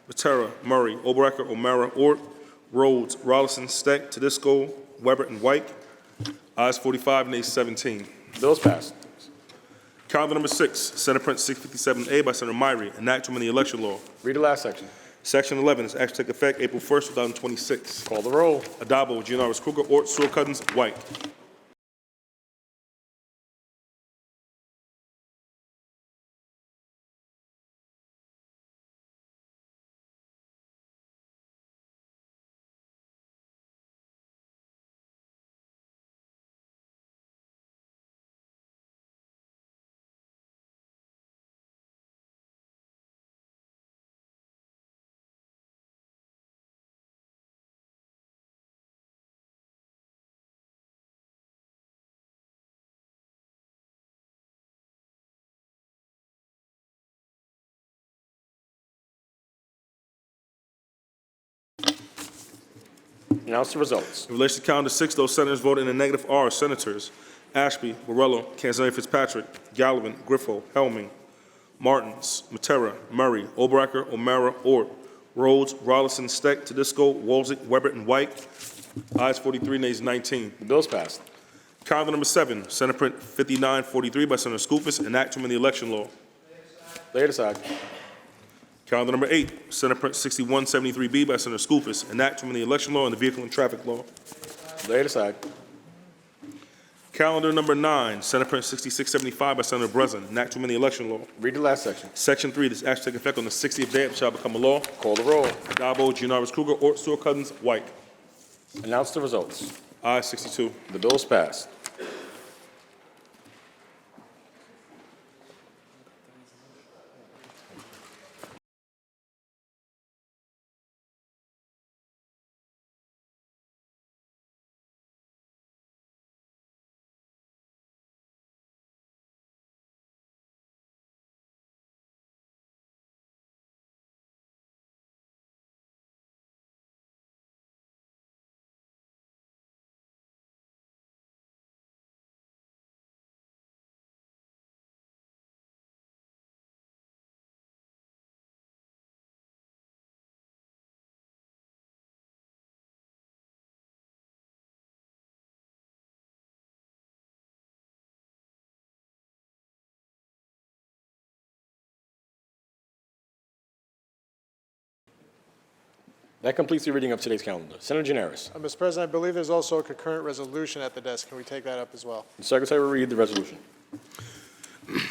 Matera, Murray, Oberacker, O'Mara, Ort, Rhodes, Rollison, Steck, Tedisco, Weber, and White. Ayes 45, nays 17. Bill is passed. Calendar number 6, Senate Print 657A by Senator Myrie, an act to amend the election law. Read the last section. Section 11, this act to take effect April 1st, 2026. Call the roll. Adabo, Giannaris Kruger, Ort, Stewart Cousins, White. Announce the results. In relation to calendar 6, those senators voting in the negative are Senators Ashby, Morello, Canzoneri, Fitzpatrick, Gallivan, Griffo, Helming, Martins, Matera, Murray, Oberacker, O'Mara, Ort, Rhodes, Rollison, Steck, Tedisco, Walzick, Weber, and White. Ayes 43, nays 19. The bill is passed. Calendar number 7, Senate Print 5943 by Senator Skoufis, an act to amend the election law. Lay it aside. Calendar number 8, Senate Print 6173B by Senator Skoufis, an act to amend the election law and the vehicle and traffic law. Lay it aside. Calendar number 9, Senate Print 6675 by Senator Breslin, an act to amend the election law. Read the last section. Section 3, this act shall take effect on the 60th day and shall become a law. Call the roll. Adabo, Giannaris Kruger, Ort, Stewart Cousins, White. Announce the results. Ayes 62. The bill is passed. That completes the reading of today's calendar. Senator Giannaris. Mr. President, I believe there's also a concurrent resolution at the desk. Can we take that up as well? The Secretary will read the resolution.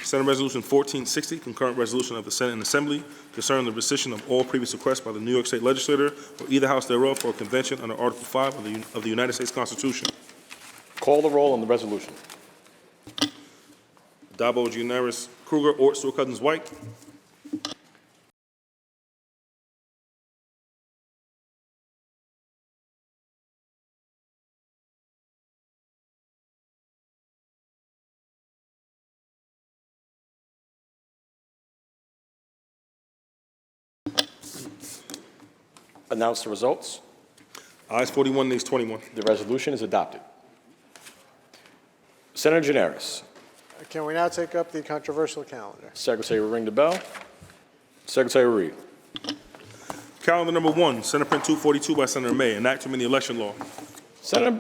Senate Resolution 1460, concurrent resolution of the Senate and Assembly concerning the rescission of all previous requests by the New York State Legislature or either house thereof for a convention under Article 5 of the United States Constitution. Call the roll on the resolution. Adabo, Giannaris Kruger, Ort, Stewart Cousins, White. Announce the results. Ayes 41, nays 21. The resolution is adopted. Senator Janaris. Can we now take up the controversial calendar? Secretary will ring the bell. Secretary will read. Calendar number 1, Senate Print 242 by Senator May, an act to amend the election law. Senator,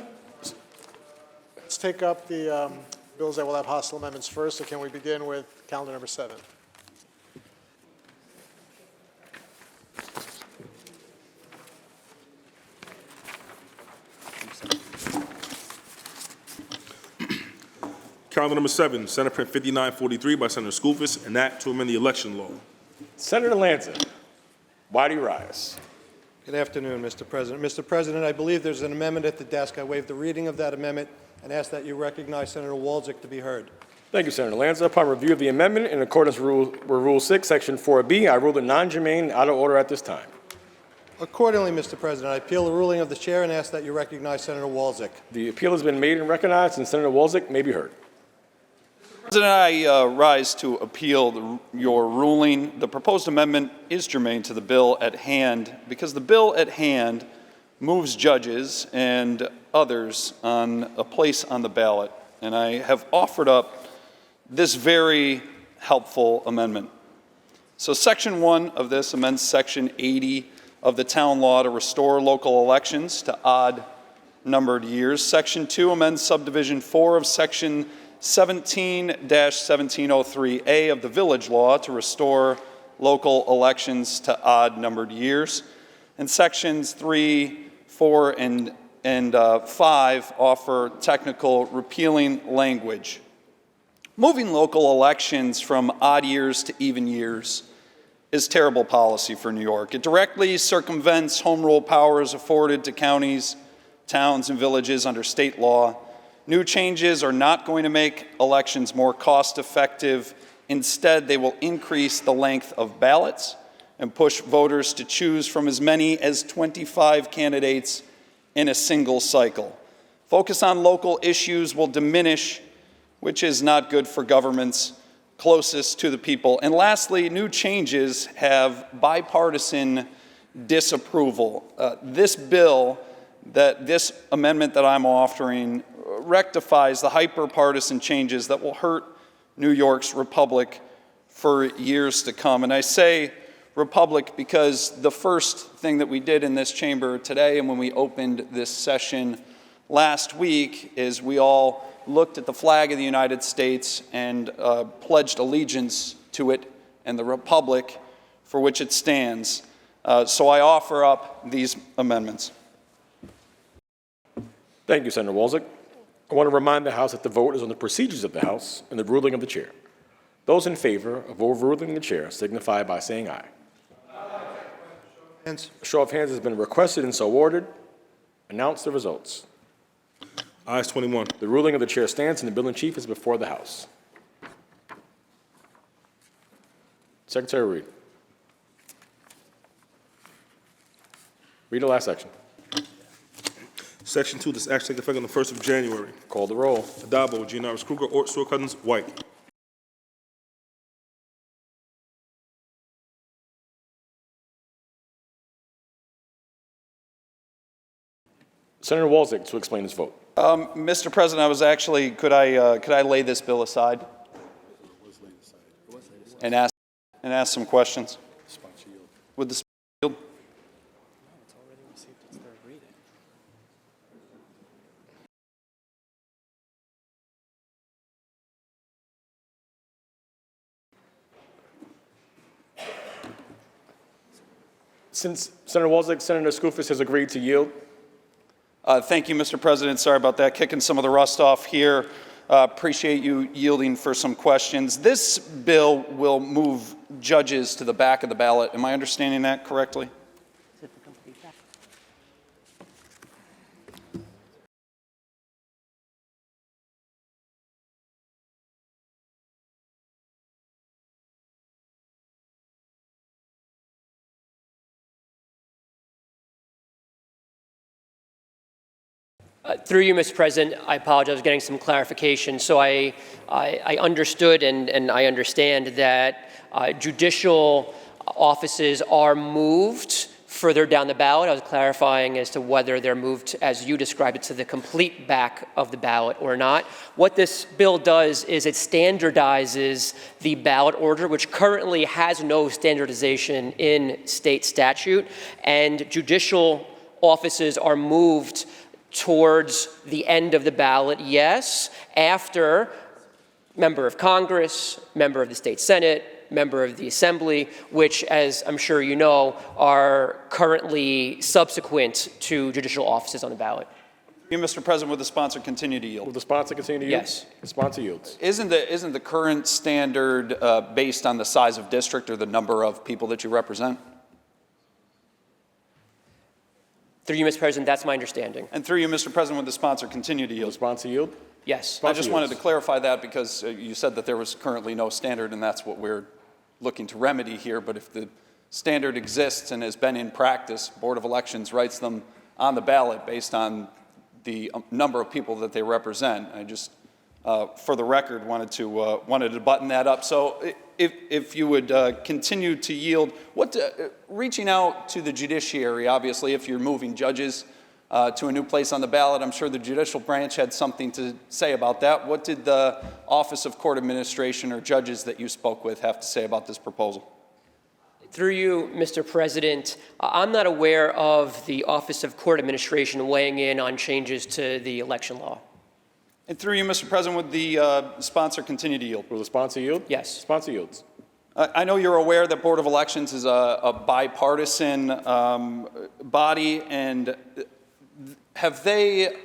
Let's take up the bills that will have hostile amendments first. So can we begin with calendar number 7? Calendar number 7, Senate Print 5943 by Senator Skoufis, an act to amend the election law. Senator Lanza, why do you rise? Good afternoon, Mr. President. Mr. President, I believe there's an amendment at the desk. I waive the reading of that amendment and ask that you recognize Senator Walczyk to be heard. Thank you, Senator Lanza. Upon review of the amendment, in accordance with Rule 6, Section 4B, I rule it non-germane, out of order at this time. Accordingly, Mr. President, I appeal the ruling of the chair and ask that you recognize Senator Walczyk. The appeal has been made and recognized, and Senator Walczyk may be heard. President, I rise to appeal your ruling. The proposed amendment is germane to the bill at hand because the bill at hand moves judges and others on a place on the ballot. And I have offered up this very helpful amendment. So Section 1 of this amends Section 80 of the town law to restore local elections to odd-numbered years. Section 2 amends Subdivision 4 of Section 17-1703A of the village law to restore local elections to odd-numbered years. And Sections 3, 4, and 5 offer technical repealing language. Moving local elections from odd years to even years is terrible policy for New York. It directly circumvents home rule powers afforded to counties, towns, and villages under state law. New changes are not going to make elections more cost-effective. Instead, they will increase the length of ballots and push voters to choose from as many as 25 candidates in a single cycle. Focus on local issues will diminish, which is not good for governments closest to the people. And lastly, new changes have bipartisan disapproval. This amendment that I'm offering rectifies the hyper-partisan changes that will hurt New York's republic for years to come. And I say republic because the first thing that we did in this chamber today and when we opened this session last week is we all looked at the flag of the United States and pledged allegiance to it and the republic for which it stands. So I offer up these amendments. Thank you, Senator Walczyk. I want to remind the House that the vote is on the procedures of the House and the ruling of the chair. Those in favor of overruling the chair signify by saying aye. Hands. A show of hands has been requested and so ordered. Announce the results. Ayes 21. The ruling of the chair stands and the bill in chief is before the House. Secretary Reed. Read the last section. Section 2, this act take effect on the 1st of January. Call the roll. Adabo, Gianaris Kruger, Ort, Stewart Cousins, White. Senator Walczyk to explain his vote. Mr. President, I was actually, could I lay this bill aside and ask some questions? Would the sponsor yield? Since Senator Walczyk, Senator Skoufis has agreed to yield. Thank you, Mr. President. Sorry about that, kicking some of the rust off here. Appreciate you yielding for some questions. This bill will move judges to the back of the ballot. Am I understanding that correctly? Through you, Mr. President, I apologize, I was getting some clarification. So I understood and I understand that judicial offices are moved further down the ballot. I was clarifying as to whether they're moved, as you described it, to the complete back of the ballot or not. What this bill does is it standardizes the ballot order, which currently has no standardization in state statute, and judicial offices are moved towards the end of the ballot, yes, after member of Congress, member of the state Senate, member of the Assembly, which, as I'm sure you know, are currently subsequent to judicial offices on the ballot. You, Mr. President, would the sponsor continue to yield? Will the sponsor continue to yield? Yes. The sponsor yields. Isn't the current standard based on the size of district or the number of people that you represent? Through you, Mr. President, that's my understanding. And through you, Mr. President, would the sponsor continue to Will the yield? sponsor yield? Yes. I just wanted to clarify that because you said that there was currently no standard, and that's what we're looking to remedy here. But if the standard exists and has been in practice, Board of Elections writes them on the ballot based on the number of people that they represent. I just, for the record, wanted to button that up. So if you would continue to yield, reaching out to the judiciary, obviously, if you're moving judges to a new place on the ballot, I'm sure the judicial branch had something to say about that. What did the Office of Court Administration or judges that you spoke with have to say about this proposal? Through you, Mr. President, I'm not aware of the Office of Court Administration weighing in on changes to the election law. And through you, Mr. President, would the sponsor continue to yield? Will the sponsor yield? Yes. Sponsor yields. I know you're aware that Board of Elections is a bipartisan body, and have they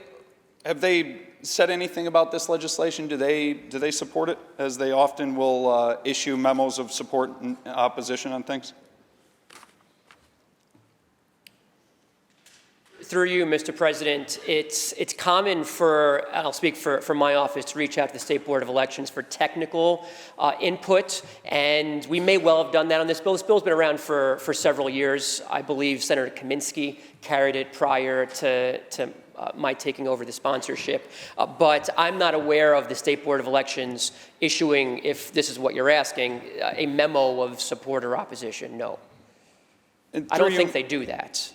said anything about this legislation? Do they support it, as they often will issue memos of support and opposition on things? Through you, Mr. President, it's common for, and I'll speak for my office, to reach out to the State Board of Elections for technical input, and we may well have done that on this bill. This bill's been around for several years. I believe Senator Kaminsky carried it prior to my taking over the sponsorship, but I'm not aware of the State Board of Elections issuing, if this is what you're asking, a memo of support or opposition. No. I don't think they do that.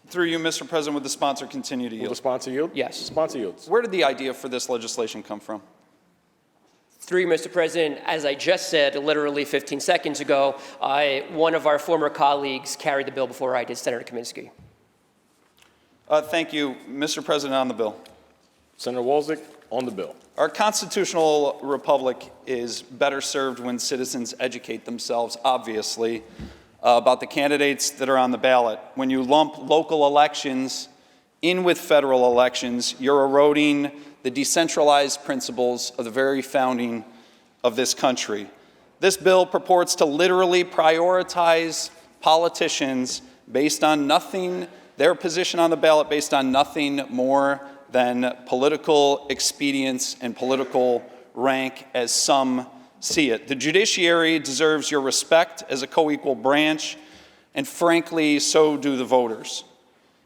Through you, Mr. President, would the sponsor continue to yield? Will the sponsor yield? Yes. Sponsor yields. Where did the idea for this legislation come from? Through you, Mr. President, as I just said literally 15 seconds ago, one of our former colleagues carried the bill before I did, Senator Kaminsky. Thank you. Mr. President, on the bill. Senator Walczyk, on the bill. Our constitutional republic is better served when citizens educate themselves, obviously, about the candidates that are on the ballot. When you lump local elections in with federal elections, you're eroding the decentralized principles of the very founding of this country. This bill purports to literally prioritize politicians based on nothing, their position on the ballot based on nothing more than political expedience and political rank, as some see it. The judiciary deserves your respect as a co-equal branch, and frankly, so do the voters.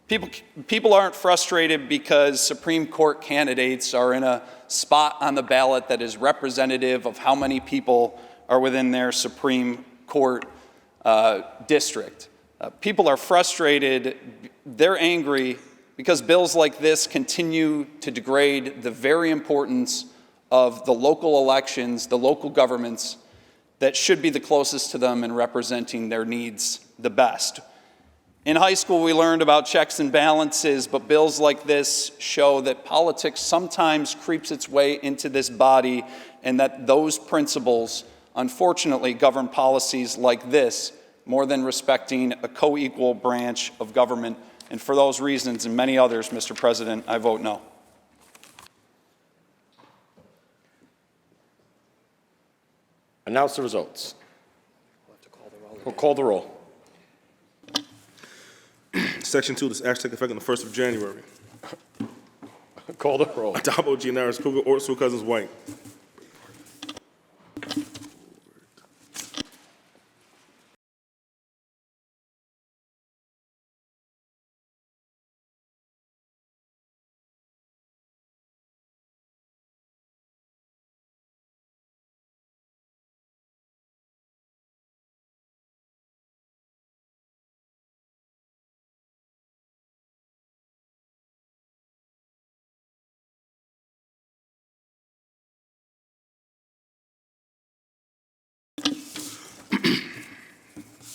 People aren't frustrated because Supreme Court candidates are in a spot on the ballot that is representative of how many people are within their Supreme Court district. People are frustrated, they're angry because bills like this continue to degrade the very importance of the local elections, the local governments that should be the closest to them in representing their needs the best. In high school, we learned about checks and balances, but bills like this show that politics sometimes creeps its way into this body, and that those principles, unfortunately, govern policies like this more than respecting a co-equal branch of government. And for those reasons and many others, Mr. President, I vote no. Announce the results. We'll call the roll. Section 2, this act take effect on the 1st of January. Call the roll. Adabo, Gianaris, Kruger, Ort, Stewart Cousins, White.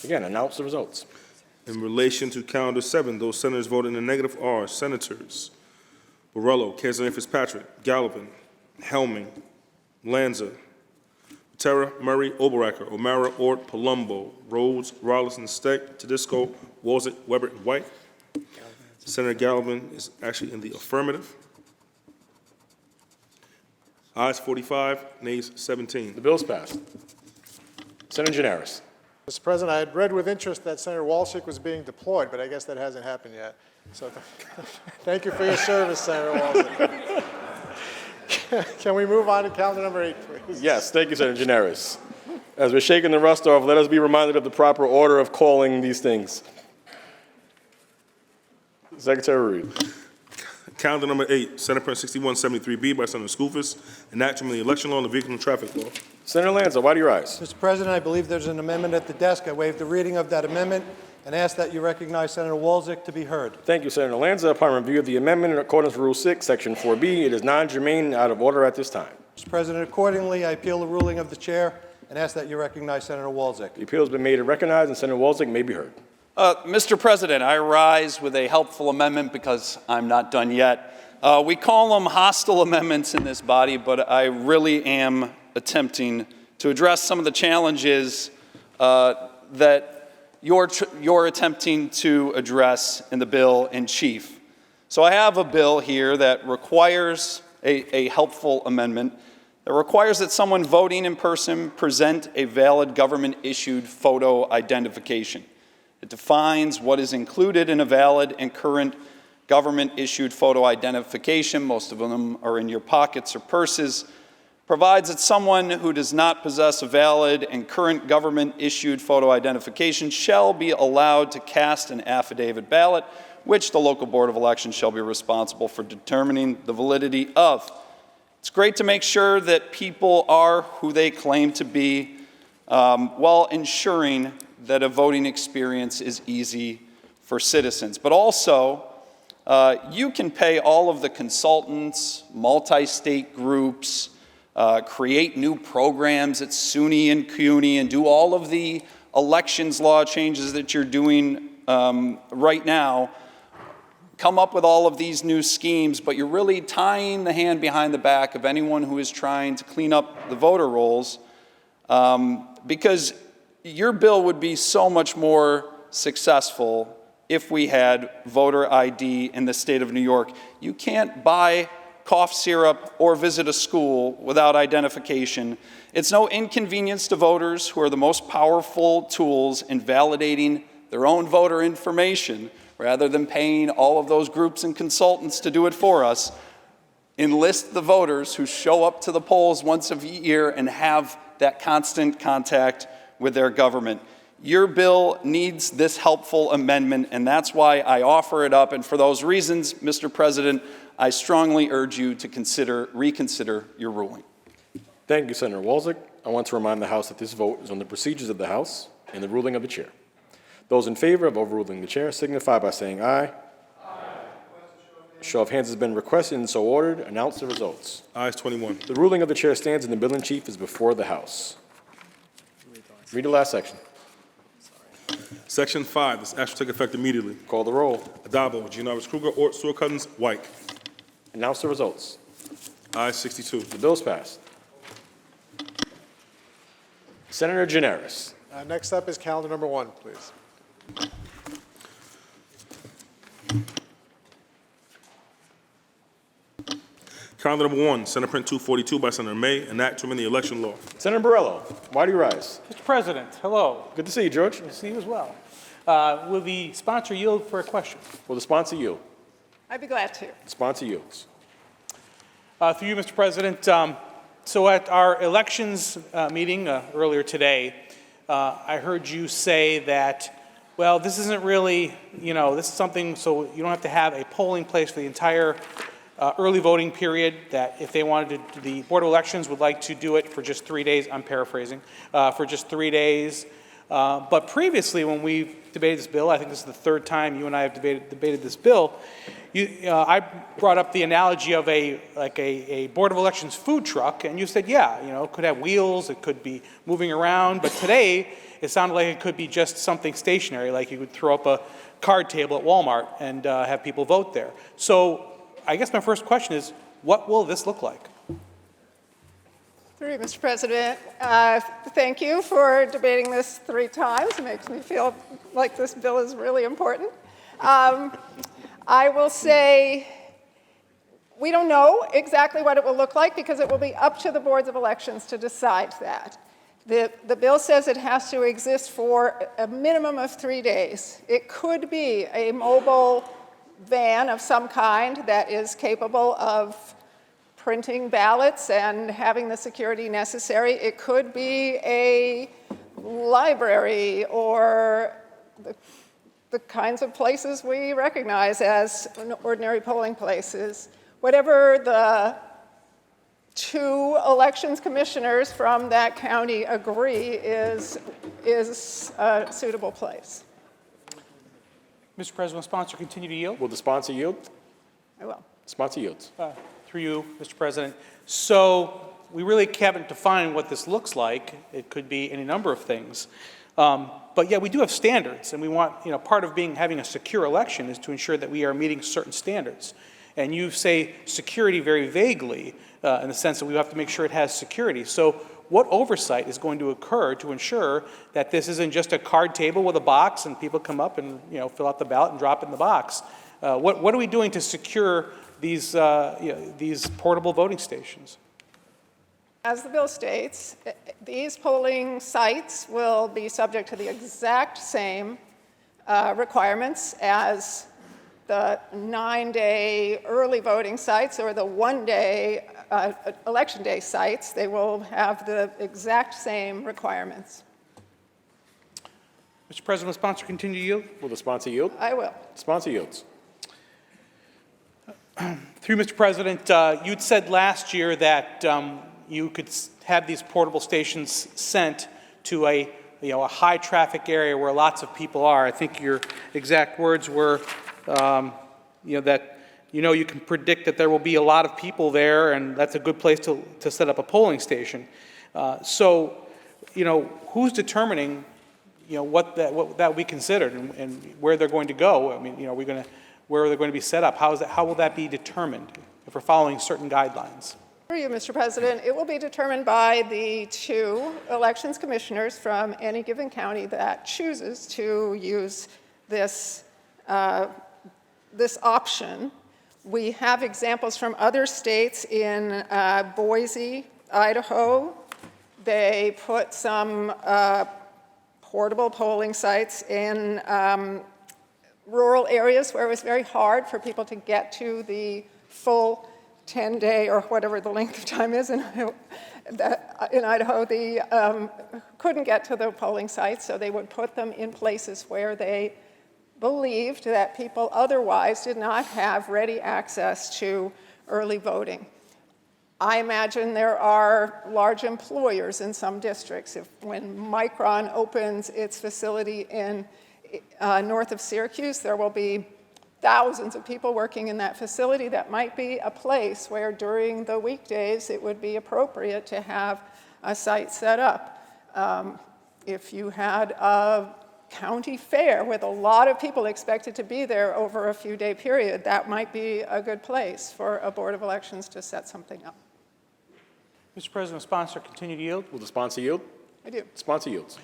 Again, announce the results. In relation to calendar 7, those senators voting in the negative are Senators Borrello, Kanzler Fitzpatrick, Gallivan, Helming, Lanza, Terra, Murray, Oberacker, O'Mara, Ort, Palumbo, Rhodes, Rollison, Steck, Tedisco, Walzett, Weber, and White. Senator Gallivan is actually in the affirmative. Ayes 45, nays 17. The bill is passed. Senator Janaris. Mr. President, I had read with interest that Senator Walshik was being deployed, but I guess that hasn't happened yet. So thank you for your service, Senator Walshik. Can we move on to calendar number 8, please? Yes, thank you, Senator Janaris. As we're shaking the rust off, let us be reminded of the proper order of calling these things. Secretary Reed. Calendar number 8, Senate Print 6173B by Senator Skoufis, enactment of the election law and the vehicle and traffic law. Senator Lanza, why do you rise? Mr. President, I believe there's an amendment at the desk. I waive the reading of that amendment and ask that you recognize Senator Walczak to be heard. Thank you, Senator Lanza. Upon review of the amendment in accordance with Rule 6, Section 4B, it is non-germane and out of order at this time. Mr. President, accordingly, I appeal the ruling of the chair and ask that you recognize Senator Walczak. The appeal has been made and recognized, and Senator Walczak may be heard. Mr. President, I rise with a helpful amendment because I'm not done yet. We call them hostile amendments in this body, but I really am attempting to address some of the challenges that you're attempting to address in the bill in chief. So I have a bill here that requires a helpful amendment that requires that someone voting in person present a valid government-issued photo identification. It defines what is included in a valid and current government-issued photo identification. Most of them are in your pockets or purses. Provides that someone who does not possess a valid and current government-issued photo identification shall be allowed to cast an affidavit ballot, which the local board of elections shall be responsible for determining the validity of. It's great to make sure that people are who they claim to be while ensuring that a voting experience is easy for citizens. But also, you can pay all of the consultants, multi-state groups, create new programs at SUNY and CUNY, and do all of the elections law changes that you're doing right now, come up with all of these new schemes, but you're really tying the hand behind the back of anyone who is trying to clean up the voter rolls, because your bill would be so much more successful if we had voter ID in the state of New York. You can't buy cough syrup or visit a school without identification. It's no inconvenience to voters who are the most powerful tools in validating their own voter information. Rather than paying all of those groups and consultants to do it for us, enlist the voters who show up to the polls once a year and have that constant contact with their government. Your bill needs this helpful amendment, and that's why I offer it up. And for those reasons, Mr. President, I strongly urge you to reconsider your ruling. Thank you, Senator Walczak. I want to remind the House that this vote is on the procedures of the House and the ruling of the chair. Those in favor of overruling the chair signify by saying aye. Show of hands has been requested and so ordered. Announce the results. Ayes 21. The ruling of the chair stands and the bill in chief is before the House. Read the last section. Section 5, this action will take effect immediately. Call the roll. Adabo, Giannaris Kruger, Ort, Stewart Cousins, White. Announce the results. Ayes 62. The bill is passed. Senator Janaris. Next up is calendar number 1, please. Calendar number 1, Senate Print 242 by Senator May, enact to amend the election law. Senator Borrello, why do you rise? Mr. President, hello. Good to see you, George. Good to see you as well. Will the sponsor yield for a question? Will the sponsor yield? I'd be glad to. The sponsor yields. Through you, Mr. President, so at our elections meeting earlier today, I heard you say that, well, this isn't really, this is something so you don't have to have a polling place for the entire early voting period, that if they wanted to, the Board of Elections would like to do it for just 3 days, I'm paraphrasing, for just 3 days. But previously when we debated this bill, I think this is the third time you and I have debated this bill, I brought up the analogy of a Board of Elections food truck, and you said, yeah, it could have wheels, it could be moving around, but today it sounded like it could be just something stationary, like you would throw up a card table at Walmart and have people vote there. So I guess my first question is, what will this look like? Through you, Mr. President. Thank you for debating this 3 times. It makes me feel like this bill is really important. I will say we don't know exactly what it will look like because it will be up to the boards of elections to decide that. The bill says it has to exist for a minimum of 3 days. It could be a mobile van of some kind that is capable of printing ballots and having the security necessary. It could be a library or the kinds of places we recognize as ordinary polling places. Whatever the 2 elections commissioners from that county agree is a suitable place. Mr. President, will the sponsor continue to yield? Will the sponsor yield? I will. Sponsor yields. Through you, Mr. President. So we really haven't defined what this looks like. It could be any number of things. But yeah, we do have standards, and we want, part of having a secure election is to ensure that we are meeting certain standards. And you say security very vaguely in the sense that we have to make sure it has security. So what oversight is going to occur to ensure that this isn't just a card table with a box and people come up and fill out the ballot and drop it in the box? What are we doing to secure these portable voting stations? As the bill states, these polling sites will be subject to the exact same requirements as the 9-day early voting sites or the 1-day election day sites. They will have the exact same requirements. Mr. President, will the sponsor continue to yield? Will the sponsor yield? I will. Sponsor yields. Through Mr. President, you'd said last year that you could have these portable stations sent to a high traffic area where lots of people are. I think your exact words were, that you can predict that there will be a lot of people there, and that's a good place to set up a polling station. So, who's determining, what that we considered and where they're going to go? I mean, where are they going to be set up? How will that be determined if we're following certain guidelines? Through you, Mr. President, it will be determined by the 2 elections commissioners from any given county that chooses to use this option. We have examples from other states. In Boise, Idaho, they put some portable polling sites in rural areas where it was very hard for people to get to the full 10-day or whatever the length of time is in Idaho. They couldn't get to the polling sites, so they would put them in places where they believed that people otherwise did not have ready access to early voting. I imagine there are large employers in some districts. When Micron opens its facility in north of Syracuse, there will be thousands of people working in that facility. That might be a place where during the weekdays it would be appropriate to have a site set up. If you had a county fair with a lot of people expected to be there over a few-day period, that might be a good place for a Board of Elections to set something up. Mr. President, will the sponsor continue to yield? Will the sponsor yield? I do. Sponsor yields.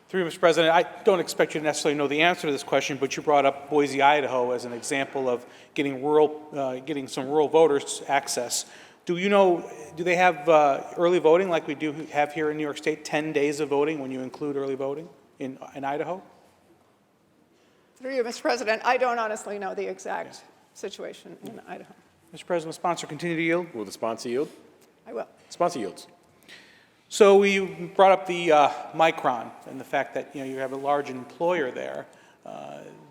Through you, Mr. President, I don't expect you to necessarily know the answer to this question, but you brought up Boise, Idaho as an example of getting some rural voters access. Do they have early voting like we do have here in New York State, 10 days of voting when you include early voting in Idaho? Through you, Mr. President, I don't honestly know the exact situation in Idaho. Mr. President, will the sponsor continue to yield? Will the sponsor yield? I will. Sponsor yields. So we brought up the Micron and the fact that you have a large employer there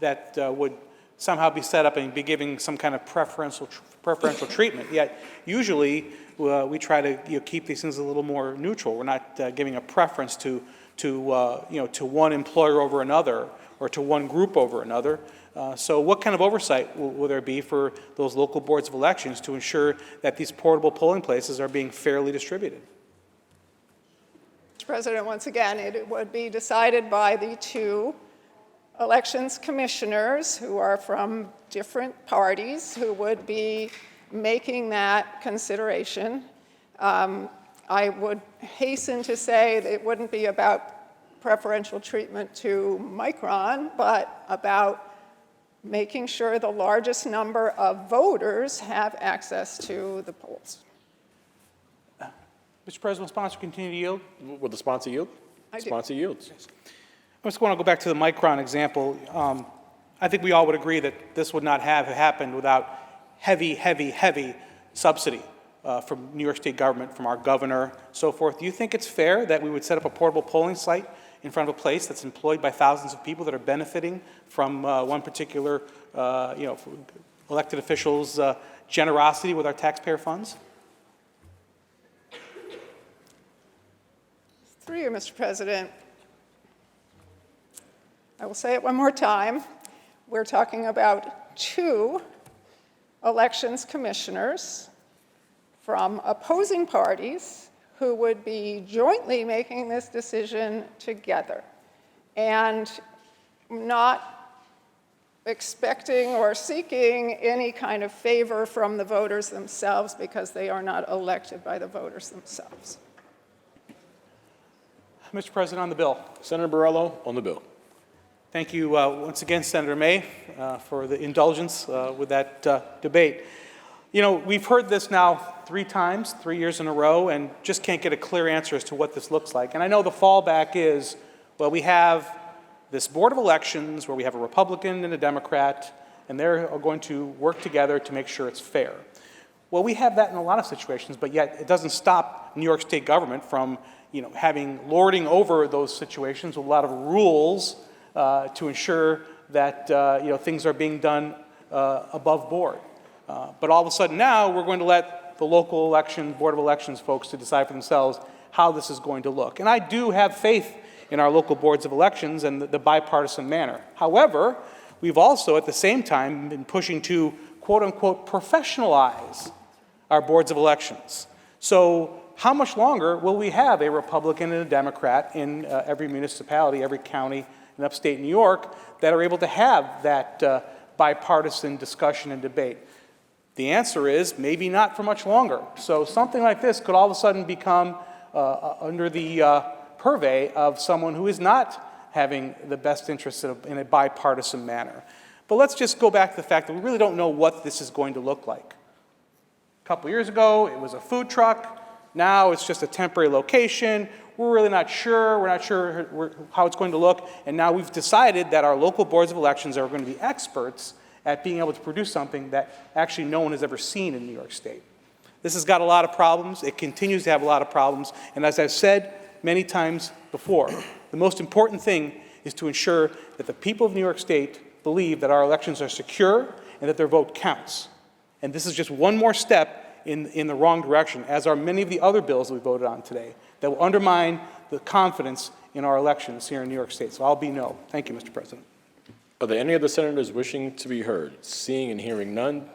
that would somehow be set up and be giving some kind of preferential treatment. Yet usually we try to keep these things a little more neutral. We're not giving a preference to one employer over another or to one group over another. So what kind of oversight will there be for those local boards of elections to ensure that these portable polling places are being fairly distributed? Mr. President, once again, it would be decided by the two elections commissioners who are from different parties who would be making that consideration. I would hasten to say that it wouldn't be about preferential treatment to Micron, but about making sure the largest number of voters have access to the polls. Mr. President, will sponsor continue to yield? Will the sponsor yield? I do. Sponsor yields. I just want to go back to the Micron example. I think we all would agree that this would not have happened without heavy subsidy from New York State government, from our governor, so forth. Do you think it's fair that we would set up a portable polling site in front of a place that's employed by thousands of people that are benefiting from one particular, elected officials' generosity with our taxpayer funds? Through you, Mr. President, I will say it one more time. We're talking about two elections commissioners from opposing parties who would be jointly making this decision together and not expecting or seeking any kind of favor from the voters themselves because they are not elected by the voters themselves. Mr. President, on the bill. Senator Borrello on the bill. Thank you once again, Senator May, for the indulgence with that debate. You know, we've heard this now 3 times, 3 years in a row, and just can't get a clear answer as to what this looks like. And I know the fallback is, well, we have this Board of Elections where we have a Republican and a Democrat, and they're going to work together to make sure it's fair. Well, we have that in a lot of situations, but yet it doesn't stop New York State government from, having lording over those situations with a lot of rules to ensure that, things are being done above board. But all of a sudden now, we're going to let the local election, Board of Elections folks to decide for themselves how this is going to look. And I do have faith in our local boards of elections and the bipartisan manner. However, we've also at the same time been pushing to quote-unquote professionalize our boards of elections. So how much longer will we have a Republican and a Democrat in every municipality, every county in upstate New York that are able to have that bipartisan discussion and debate? The answer is maybe not for much longer. So something like this could all of a sudden become under the purvey of someone who is not having the best interests in a bipartisan manner. But let's just go back to the fact that we really don't know what this is going to look like. A couple years ago, it was a food truck. Now it's just a temporary location. We're really not sure. We're not sure how it's going to look. And now we've decided that our local boards of elections are going to be experts at being able to produce something that actually no one has ever seen in New York State. This has got a lot of problems. It continues to have a lot of problems. And as I've said many times before, the most important thing is to ensure that the people of New York State believe that our elections are secure and that their vote counts. And this is just one more step in the wrong direction, as are many of the other bills that we voted on today that will undermine the confidence in our elections here in New York State. So I'll be no. Thank you, Mr. President. Are there any other senators wishing to be heard? Seeing and hearing none.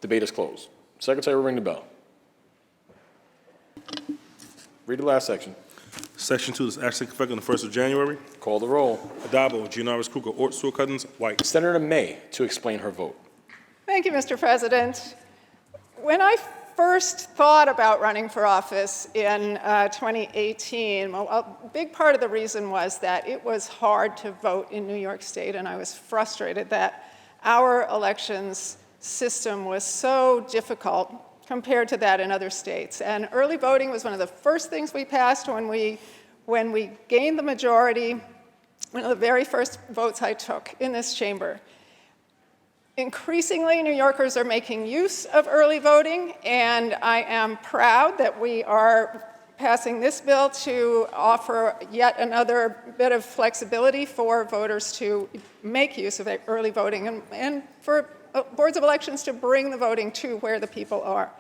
Debate is closed. Secretary will ring the bell. Read the last section. Section 2 is actually effective on the 1st of January. Call the roll. Addabbo, Gianaris, Kruger, Ort, Stewart Cousins, White. Senator May to explain her vote. Thank you, Mr. President. When I first thought about running for office in 2018, a big part of the reason was that it was hard to vote in New York State, and I was frustrated that our elections system was so difficult compared to that in other states. And early voting was one of the first things we passed when we gained the majority, one of the very first votes I took in this chamber. Increasingly, New Yorkers are making use of early voting, and I am proud that we are passing this bill to offer yet another bit of flexibility for voters to make use of early voting and for boards of elections to bring the voting to where the people are.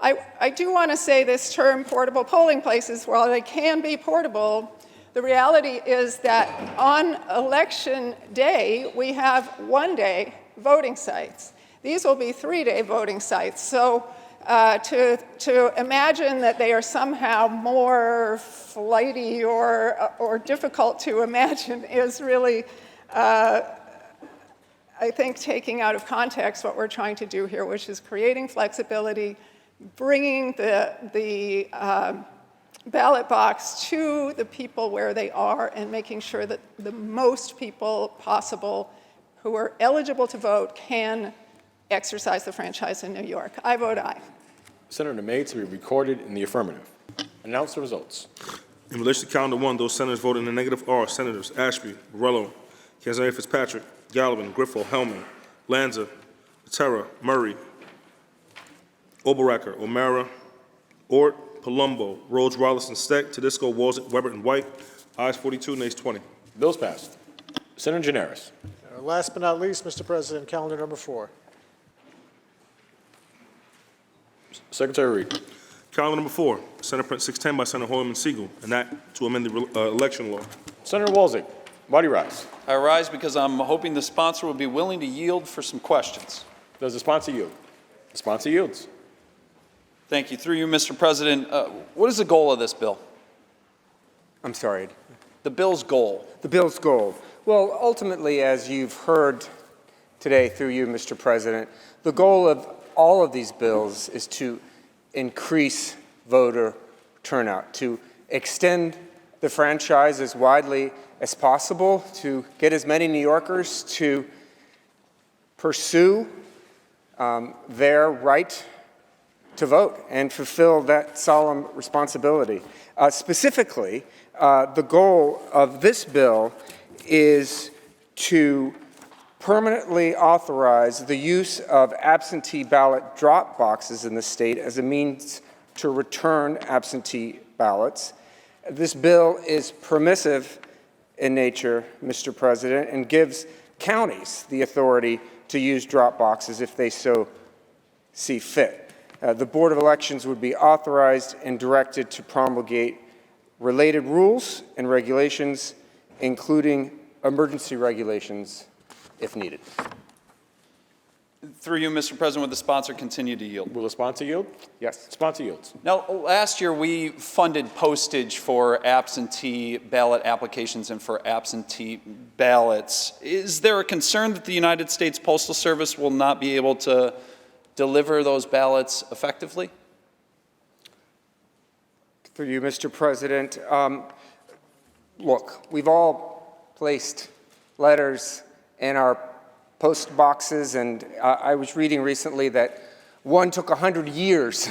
I do want to say this term, portable polling places, while they can be portable, The reality is that on election day, we have one-day voting sites. These will be three-day voting sites. So to imagine that they are somehow more flighty or difficult to imagine is really, I think, taking out of context what we're trying to do here, which is creating flexibility, bringing the ballot box to the people where they are, and making sure that the most people possible who are eligible to vote can exercise the franchise in New York. I vote aye. Senator May to be recorded in the affirmative. Announce the results. In relation to calendar 1, those senators voting in the negative are Senators Ashby, Borrello, Canzani Fitzpatrick, Gallivan, Griffo, Hellman, Lanza, Terra, Murray, Oberacker, O'Mara, Ort, Palumbo, Rhodes, Rollison, Steck, Tedisco, Walzett, Weber, and White. Ayes 42, nays 20. Bills passed. Senator Gianaris. Last but not least, Mr. President, calendar number 4. Secretary Reed. Calendar number 4, Senate Print 610 by Senator Hoyman Siegel, an act to amend the election law. Senator Walzig. Why do you rise? I rise because I'm hoping the sponsor will be willing to yield for some questions. Does the sponsor yield? The sponsor yields. Thank you. Through you, Mr. President, what is the goal of this bill? I'm sorry. The bill's goal. The bill's goal. Well, ultimately, as you've heard today through you, Mr. President, the goal of all of these bills is to increase voter turnout, to extend the franchise as widely as possible, to get as many New Yorkers to pursue their right to vote and fulfill that solemn responsibility. Specifically, the goal of this bill is to permanently authorize the use of absentee ballot drop boxes in the state as a means to return absentee ballots. This bill is permissive in nature, Mr. President, and gives counties the authority to use drop boxes if they so see fit. The Board of Elections would be authorized and directed to promulgate related rules and regulations, including emergency regulations, if needed. Through you, Mr. President, would the sponsor continue to yield? Will the sponsor yield? Yes. Sponsor yields. Now, last year we funded postage for absentee ballot applications and for absentee ballots. Is there a concern that the United States Postal Service will not be able to deliver those ballots effectively? Through you, Mr. President. Look, we've all placed letters in our post boxes, and I was reading recently that one took 100 years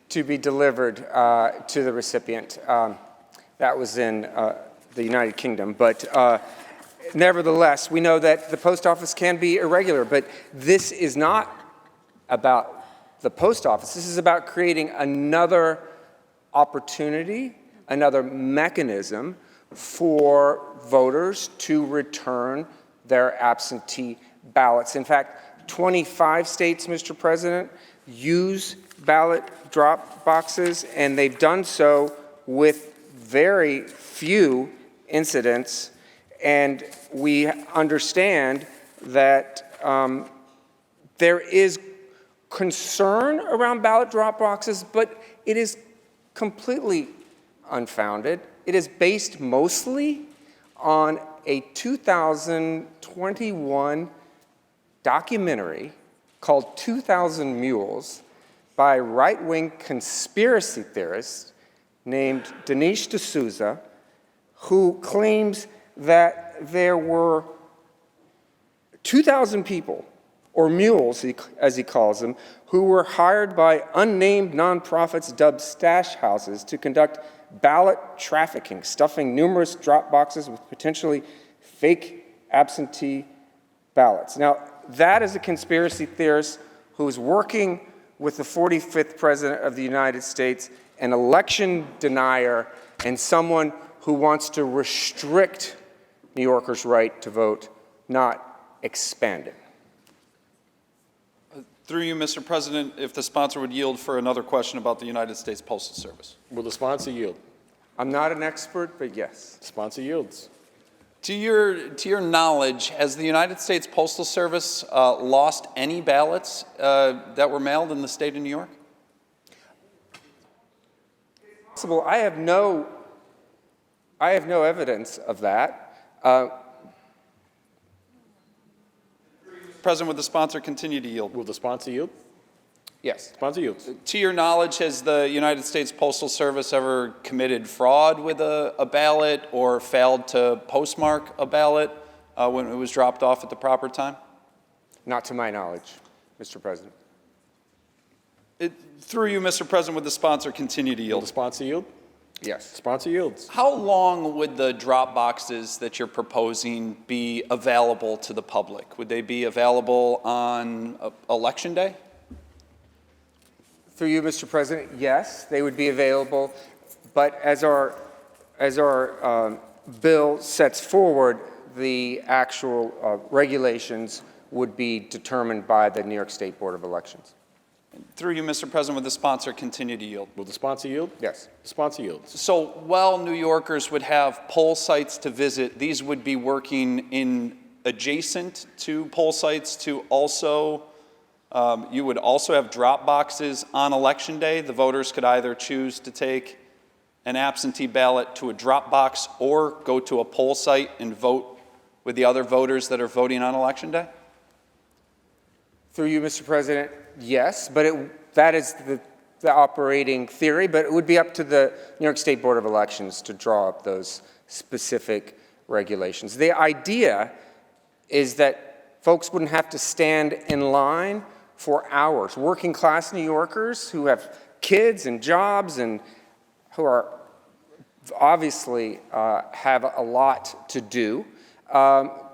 to be delivered to the recipient. That was in the United Kingdom. But nevertheless, we know that the post office can be irregular, but this is not about the post office. This is about creating another opportunity, another mechanism for voters to return their absentee ballots. In fact, 25 states, Mr. President, use ballot drop boxes, and they've done so with very few incidents. And we understand that there is concern around ballot drop boxes, but it is completely unfounded. It is based mostly on a 2021 documentary called 2,000 Mules by right-wing conspiracy theorist named Dinesh D'Souza, who claims that there were 2,000 people, or mules, as he calls them, who were hired by unnamed nonprofits dubbed stash houses to conduct ballot trafficking, stuffing numerous drop boxes with potentially fake absentee ballots. Now, that is a conspiracy theorist who is working with the 45th President of the United States, an election denier, and someone who wants to restrict New Yorkers' right to vote, not expand it. Through you, Mr. President, if the sponsor would yield for another question about the United States Postal Service. Will the sponsor yield? I'm not an expert, but yes. Sponsor yields. To your knowledge, has the United States Postal Service lost any ballots that were mailed in the state of New York? Possible. I have no evidence of that. President, would the sponsor continue to yield? Will the sponsor yield? Yes. Sponsor yields. To your knowledge, has the United States Postal Service ever committed fraud with a ballot or failed to postmark a ballot when it was dropped off at the proper time? Not to my knowledge, Mr. President. Through you, Mr. President, would the sponsor continue to Will yield? the sponsor yield? Yes. Sponsor yields. How long would the drop boxes that you're proposing be available to the public? Would they be available on Election Day? Through you, Mr. President, yes, they would be available, but as our bill sets forward, the actual regulations would be determined by the New York State Board of Elections. Through you, Mr. President, would the sponsor continue to yield? Will the sponsor yield? Yes. The sponsor yields. So while New Yorkers would have poll sites to visit, these would be working in adjacent to poll sites to also, you would also have drop boxes on Election Day. The voters could either choose to take an absentee ballot to a drop box or go to a poll site and vote with the other voters that are voting on Election Day? Through you, Mr. President, yes, but that is the operating theory, but it would be up to the New York State Board of Elections to draw up those specific regulations. The idea is that folks wouldn't have to stand in line for hours. Working class New Yorkers who have kids and jobs and who are obviously have a lot to do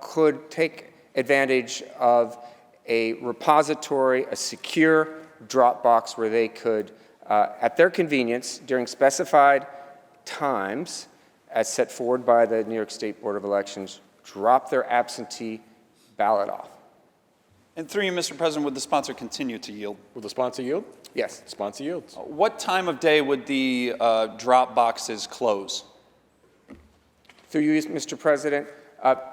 could take advantage of a repository, a secure Dropbox where they could, at their convenience, during specified times, as set forward by the New York State Board of Elections, drop their absentee ballot off. And through you, Mr. President, would the sponsor continue to yield? Will the sponsor yield? Yes. Sponsor yields. What time of day would the drop boxes close? Through you, Mr. President,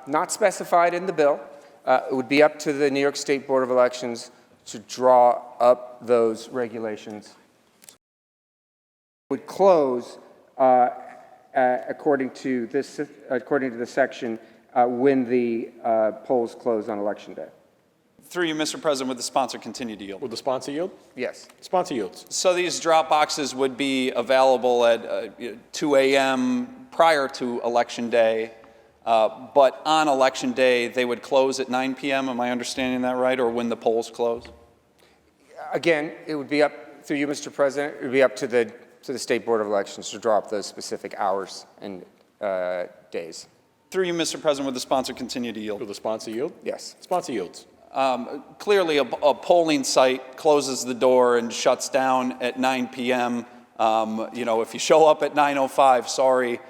not specified in the bill. It would be up to the New York State Board of Elections to draw up those regulations. It would close according to the section when the polls close on Election Day. Through you, Mr. President, would the sponsor continue to yield? Will the sponsor yield? Yes. Sponsor yields. So these drop boxes would be available at 2 a.m. prior to Election Day, but on Election Day, they would close at 9 p.m., am I understanding that right, or when the polls close? Again, it would be up, through you, Mr. President, it would be up to the State Board of Elections to draw up those specific hours and days. Through you, Mr. President, would the sponsor continue to yield? Will the sponsor yield? Yes. Sponsor yields. Clearly, a polling site closes the door and shuts down at 9 p.m. If you show up at 9:05, sorry,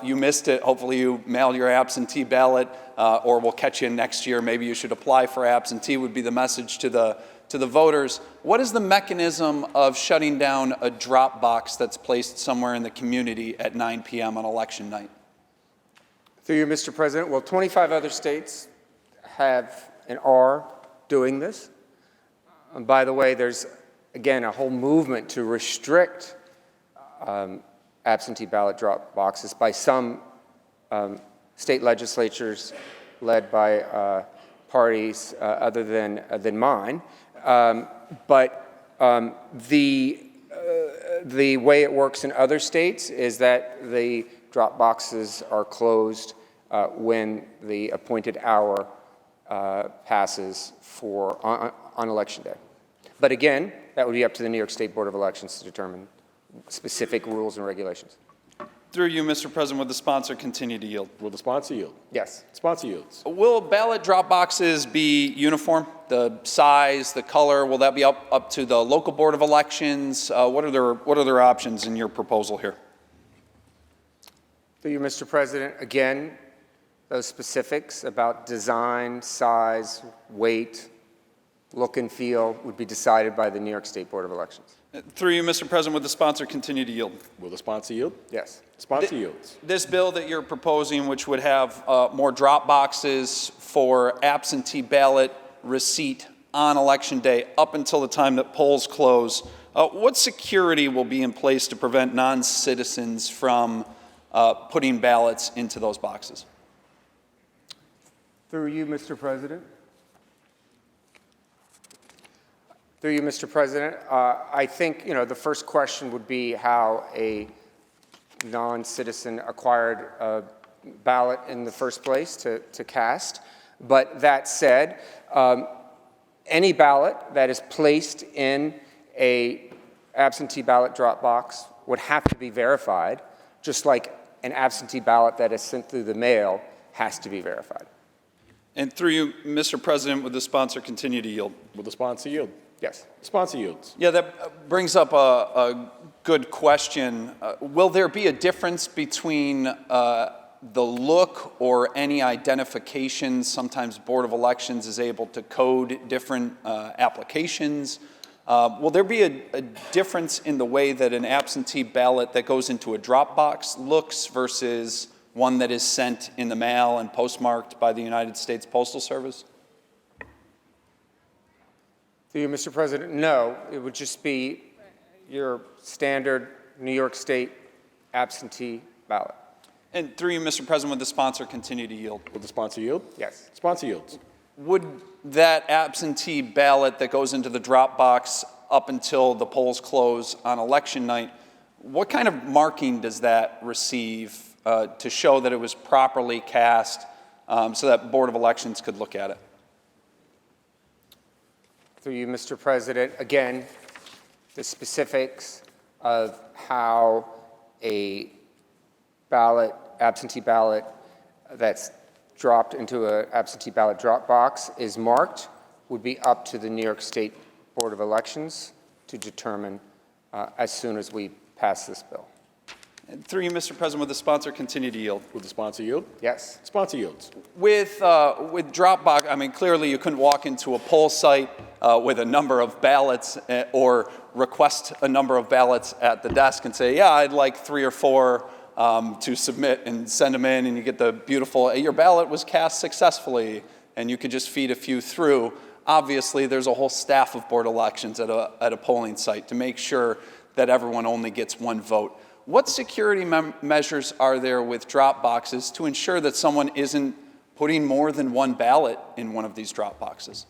you missed it. Hopefully you mail your absentee ballot, or we'll catch you next year. Maybe you should apply for absentee would be the message to the voters. What is the mechanism of shutting down a drop box that's placed somewhere in the community at 9 p.m. on election night? Through you, Mr. President, well, 25 other states have and are doing this. And by the way, there's, again, a whole movement to restrict absentee ballot drop boxes by some state legislatures led by parties other than mine. But the way it works in other states is that the drop boxes are closed when the appointed hour passes on Election Day. But again, that would be up to the New York State Board of Elections to determine specific rules and regulations. Through you, Mr. President, would the sponsor continue to yield? Will the sponsor yield? Yes. Sponsor yields. Will ballot drop boxes be uniform? The size, the color, will that be up to the local Board of Elections? What are their options in your proposal here? Through you, Mr. President, again, those specifics about design, size, weight, look and feel would be decided by the New York State Board of Elections. Through you, Mr. President, would the sponsor continue to yield? Will the sponsor yield? Yes. Sponsor yields. This bill that you're proposing, which would have more drop boxes for absentee ballot receipt on Election Day up until the time that polls close, what security will be in place to prevent non-citizens from putting ballots into those boxes? Through you, Mr. President. Through you, Mr. President. I think, the first question would be how a non-citizen acquired a ballot in the first place to cast. But that said, any ballot that is placed in a absentee ballot drop box would have to be verified, just like an absentee ballot that is sent through the mail has to be verified. And through you, Mr. President, would the sponsor continue to yield? Will the sponsor yield? Yes. Sponsor yields. Yeah, that brings up a good question. Will there be a difference between the look or any identifications? Sometimes Board of Elections is able to code different applications. Will there be a difference in the way that an absentee ballot that goes into a drop box looks versus one that is sent in the mail and postmarked by the United States Postal Service? Through you, Mr. President, no. It would just be your standard New York State absentee ballot. And through you, Mr. President, would the sponsor continue to yield? Will the sponsor yield? Yes. Sponsor yields. Would that absentee ballot that goes into the drop box up until the polls close on election night, what kind of marking does that receive to show that it was properly cast so that Board of Elections could look at it? Through you, Mr. President, again, the specifics of how a ballot, absentee ballot that's dropped into an absentee ballot drop box is marked would be up to the New York State Board of Elections to determine as soon as we pass this bill. And through you, Mr. President, would the sponsor continue to yield? Will the sponsor yield? Yes. Sponsor yields. With Dropbox, I mean, clearly you couldn't walk into a poll site with a number of ballots or request a number of ballots at the desk and say, yeah, I'd like 3 or 4 to submit and send them in, and you get the beautiful, your ballot was cast successfully, and you could just feed a few through. Obviously, there's a whole staff of Board of Elections at a polling site to make sure that everyone only gets 1 vote. What security measures are there with drop boxes to ensure that someone isn't putting more than 1 ballot in one of these drop boxes?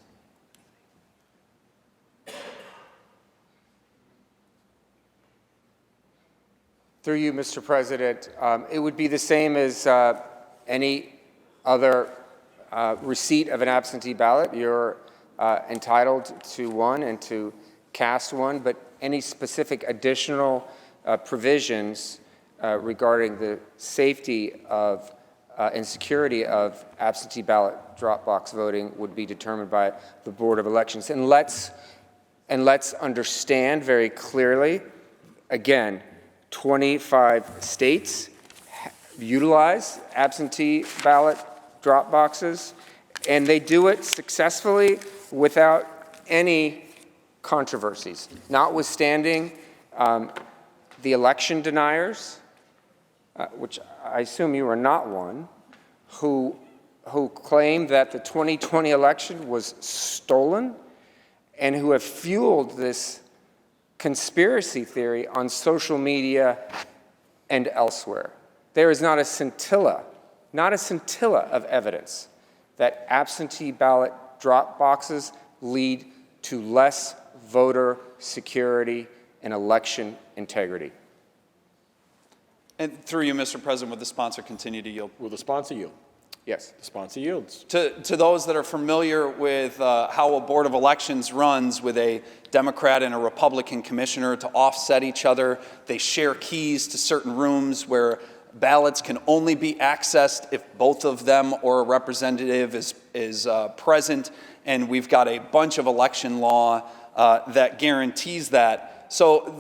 Through you, Mr. President, it would be the same as any other receipt of an absentee ballot. You're entitled to one and to cast one, but any specific additional provisions regarding the safety of and security of absentee ballot drop box voting would be determined by the Board of Elections. And let's understand very clearly, again, 25 states utilize absentee ballot drop boxes, and they do it successfully without any controversies, notwithstanding the election deniers, which I assume you are not one, who claim that the 2020 election was stolen and who have fueled this conspiracy theory on social media and elsewhere. There is not a scintilla of evidence that absentee ballot drop boxes lead to less voter security and election integrity. And through you, Mr. President, would the sponsor continue to yield? Will the sponsor yield? Yes. The sponsor yields. To those that are familiar with how a Board of Elections runs with a Democrat and a Republican commissioner to offset each other, they share keys to certain rooms where ballots can only be accessed if both of them or a representative is present, and we've got a bunch of election law that guarantees that. So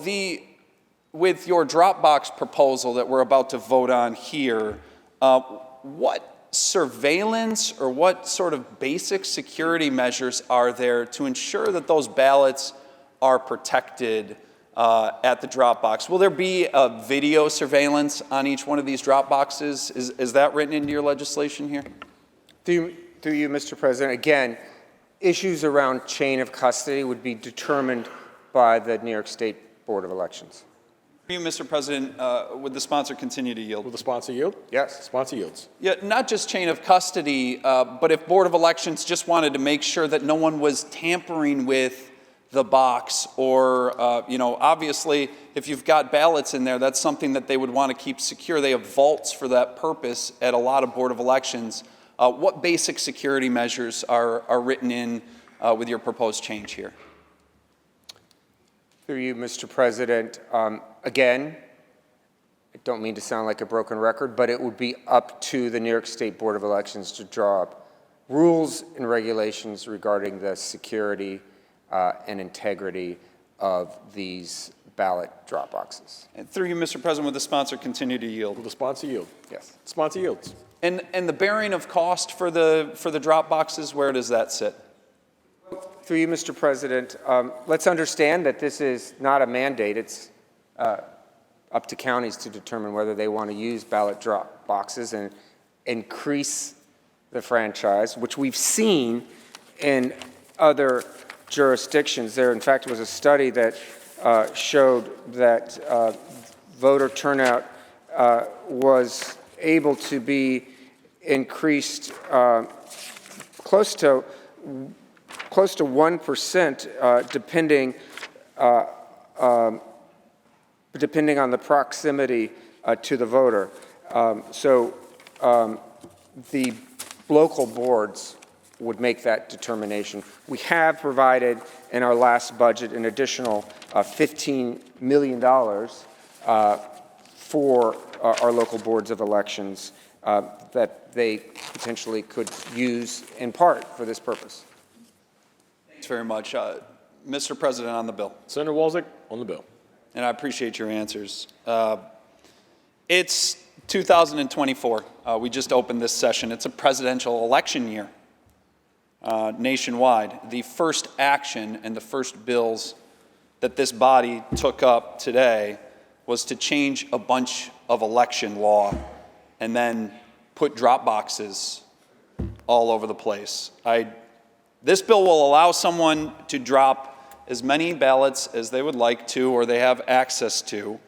with your Dropbox proposal that we're about to vote on here, what surveillance or what sort of basic security measures are there to ensure that those ballots are protected at the drop box? Will there be a video surveillance on each one of these drop boxes? Is that written into your legislation here? Through you, Mr. President, again, issues around chain of custody would be determined by the New York State Board of Elections. You, Mr. President, would the sponsor continue to yield? Will the sponsor yield? Yes. Sponsor yields. Yeah, not just chain of custody, but if Board of Elections just wanted to make sure that no one was tampering with the box, or, obviously, if you've got ballots in there, that's something that they would want to keep secure. They have vaults for that purpose at a lot of Board of Elections. What basic security measures are written in with your proposed change here? Through you, Mr. President, again, I don't mean to sound like a broken record, but it would be up to the New York State Board of Elections to draw up rules and regulations regarding the security and integrity of these ballot drop boxes. And through you, Mr. President, would the sponsor continue to yield? Will the sponsor yield? Yes. Sponsor yields. And the bearing of cost for the drop boxes, where does that sit? Through you, Mr. President, let's understand that this is not a mandate. It's up to counties to determine whether they want to use ballot drop boxes and increase the franchise, which we've seen in other jurisdictions. There, in fact, was a study that showed that voter turnout was able to be increased close to 1%, depending on the proximity to the voter. The local boards would make that determination. We have provided in our last budget an additional $15 million for our local boards of elections that they potentially could use in part for this purpose. Thanks very much. Mr. President, on the bill. Senator Walczyk, on the bill. And I appreciate your answers. It's 2024. We just opened this session. It's a presidential election year nationwide. The first action and the first bills that this body took up today was to change a bunch of election law and then put drop boxes all over the place. This bill will allow someone to drop as many ballots as they would like to or they have access to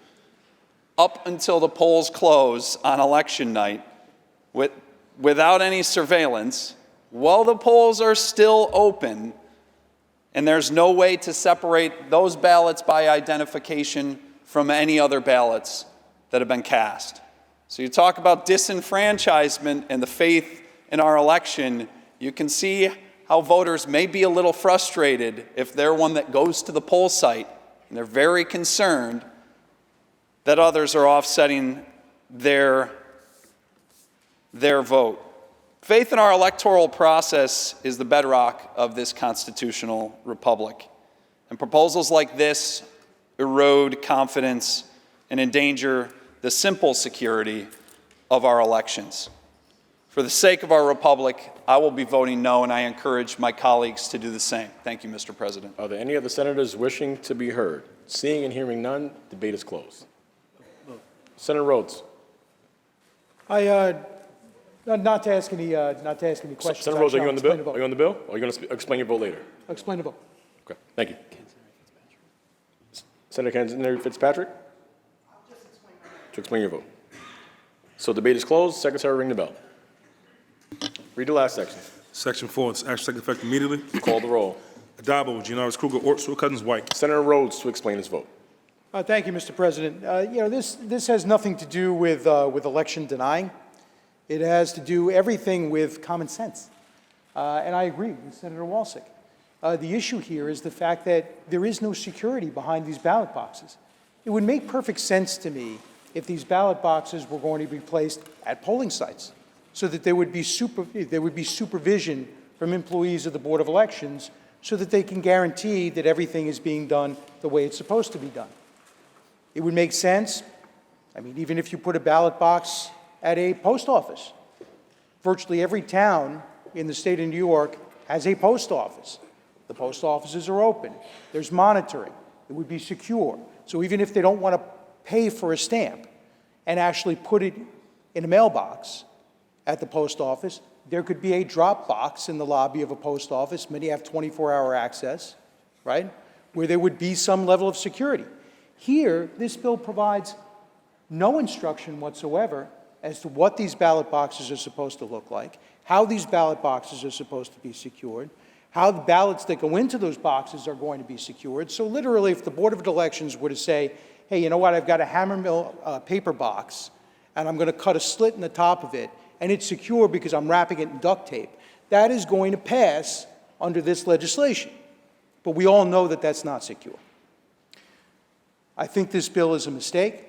up until the polls close on election night without any surveillance while the polls are still open, and there's no way to separate those ballots by identification from any other ballots that have been cast. So you talk about disenfranchisement and the faith in our election, you can see how voters may be a little frustrated if they're one that goes to the poll site, and they're very concerned that others are offsetting their vote. Faith in our electoral process is the bedrock of this constitutional republic. And proposals like this erode confidence and endanger the simple security of our elections. For the sake of our republic, I will be voting no, and I encourage my colleagues to do the same. Thank you, Mr. President. Are there any other senators wishing to be heard? Seeing and hearing none, debate is closed. Senator Rhodes. Not to ask any questions. Senator Rhodes, are Actually, you on the bill? I'll explain Are you on the bill? Or are you going to explain your vote later? I'll explain the vote. Okay, thank you. Senator Kennedy Fitzpatrick? To explain your vote. So debate is closed. Secretary, ring the bell. Read the last section. Section 4, this action take effect immediately. Call the roll. Addabbo, Giannaris Kruger, Ort, Stewart-Cousins, White. Senator Rhodes to explain his vote. Thank you, Mr. President. This has nothing to do with election denying. It has to do everything with common sense. And I agree with Senator Walczyk. The issue here is the fact that there is no security behind these ballot boxes. It would make perfect sense to me if these ballot boxes were going to be placed at polling sites so that there would be supervision from employees of the Board of Elections so that they can guarantee that everything is being done the way it's supposed to be done. It would make sense, even if you put a ballot box at a post office, Virtually every town in the state of New York has a post office. The post offices are open. There's monitoring. It would be secure. So even if they don't want to pay for a stamp and actually put it in a mailbox at the post office, there could be a drop box in the lobby of a post office. Many have 24-hour access, right? Where there would be some level of security. Here, this bill provides no instruction whatsoever as to what these ballot boxes are supposed to look like, how these ballot boxes are supposed to be secured, how the ballots that go into those boxes are going to be secured. So literally, if the Board of Elections were to say, hey, you know what, I've got a hammer mill paper box, and I'm going to cut a slit in the top of it, and it's secure because I'm wrapping it in duct tape, that is going to pass under this legislation. But we all know that that's not secure. I think this bill is a mistake.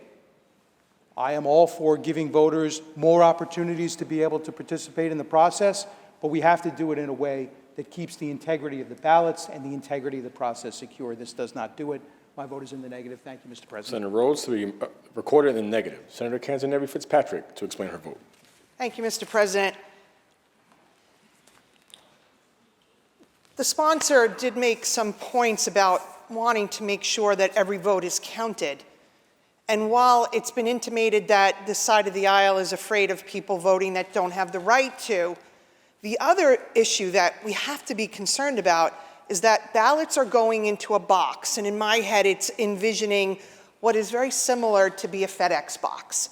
I am all for giving voters more opportunities to be able to participate in the process, but we have to do it in a way that keeps the integrity of the ballots and the integrity of the process secure. This does not do it. My vote is in the negative. Thank you, Mr. President. Senator Rhodes to be recorded in the negative. Senator Canzoneri Fitzpatrick to explain her vote. Thank you, Mr. President. The sponsor did make some points about wanting to make sure that every vote is counted. And while it's been intimated that this side of the aisle is afraid of people voting that don't have the right to, the other issue that we have to be concerned about is that ballots are going into a box. And in my head, it's envisioning what is very similar to be a FedEx box.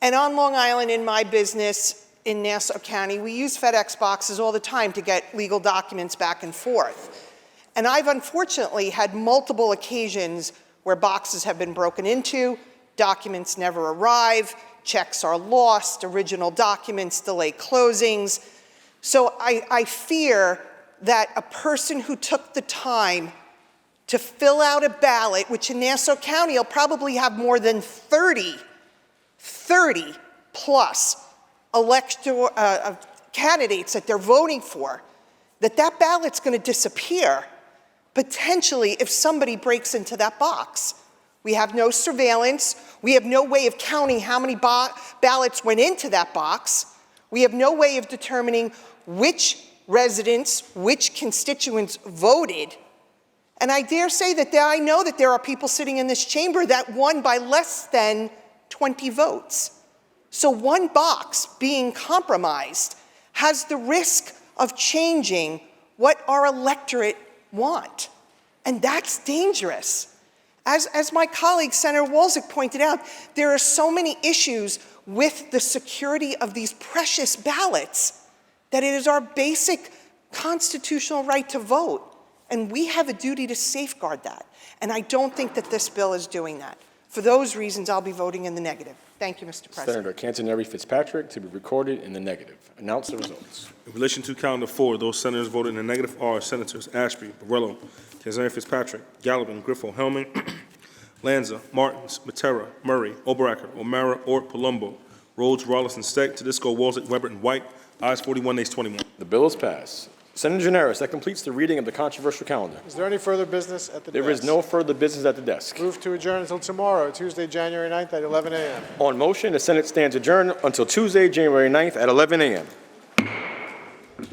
And on Long Island, in my business in Nassau County, we use FedEx boxes all the time to get legal documents back and forth. And I've unfortunately had multiple occasions where boxes have been broken into, documents never arrive, checks are lost, original documents delay closings. So I fear that a person who took the time to fill out a ballot, which in Nassau County will probably have more than 30 plus candidates that they're voting for, that ballot's going to disappear, potentially, if somebody breaks into that box. We have no surveillance. We have no way of counting how many ballots went into that box. We have no way of determining which residents, which constituents voted. And I dare say that I know that there are people sitting in this chamber that won by less than 20 votes. So one box being compromised has the risk of changing what our electorate want. And that's dangerous. As my colleague, Senator Walczak, pointed out, there are so many issues with the security of these precious ballots that it is our basic constitutional right to vote. And we have a duty to safeguard that. And I don't think that this bill is doing that. For those reasons, I'll be voting in the negative. Thank you, Mr. President. Senator Canzoneri Fitzpatrick to be recorded in the negative. Announce the results. In relation to calendar 4, those senators voted in the negative are Senators Ashby, Borrello, Canzoneri Fitzpatrick, Gallivan, Griffo, Hellman, Lanza, Martins, Matera, Murray, Oberacker, O'Mara, Ort, Palumbo, Rhodes, Rollins, Steck, Tedisco, Walczak, Weber, and White. Ayes 41, nays 21. The bill is passed. Senator Gianaris, that completes the reading of the controversial calendar. Is there any further business at the desk? There is no further business at the desk. Move to adjourn until tomorrow, Tuesday, January 9th at 11 a.m. On motion, the Senate stands adjourned until Tuesday, January 9th at 11 a.m.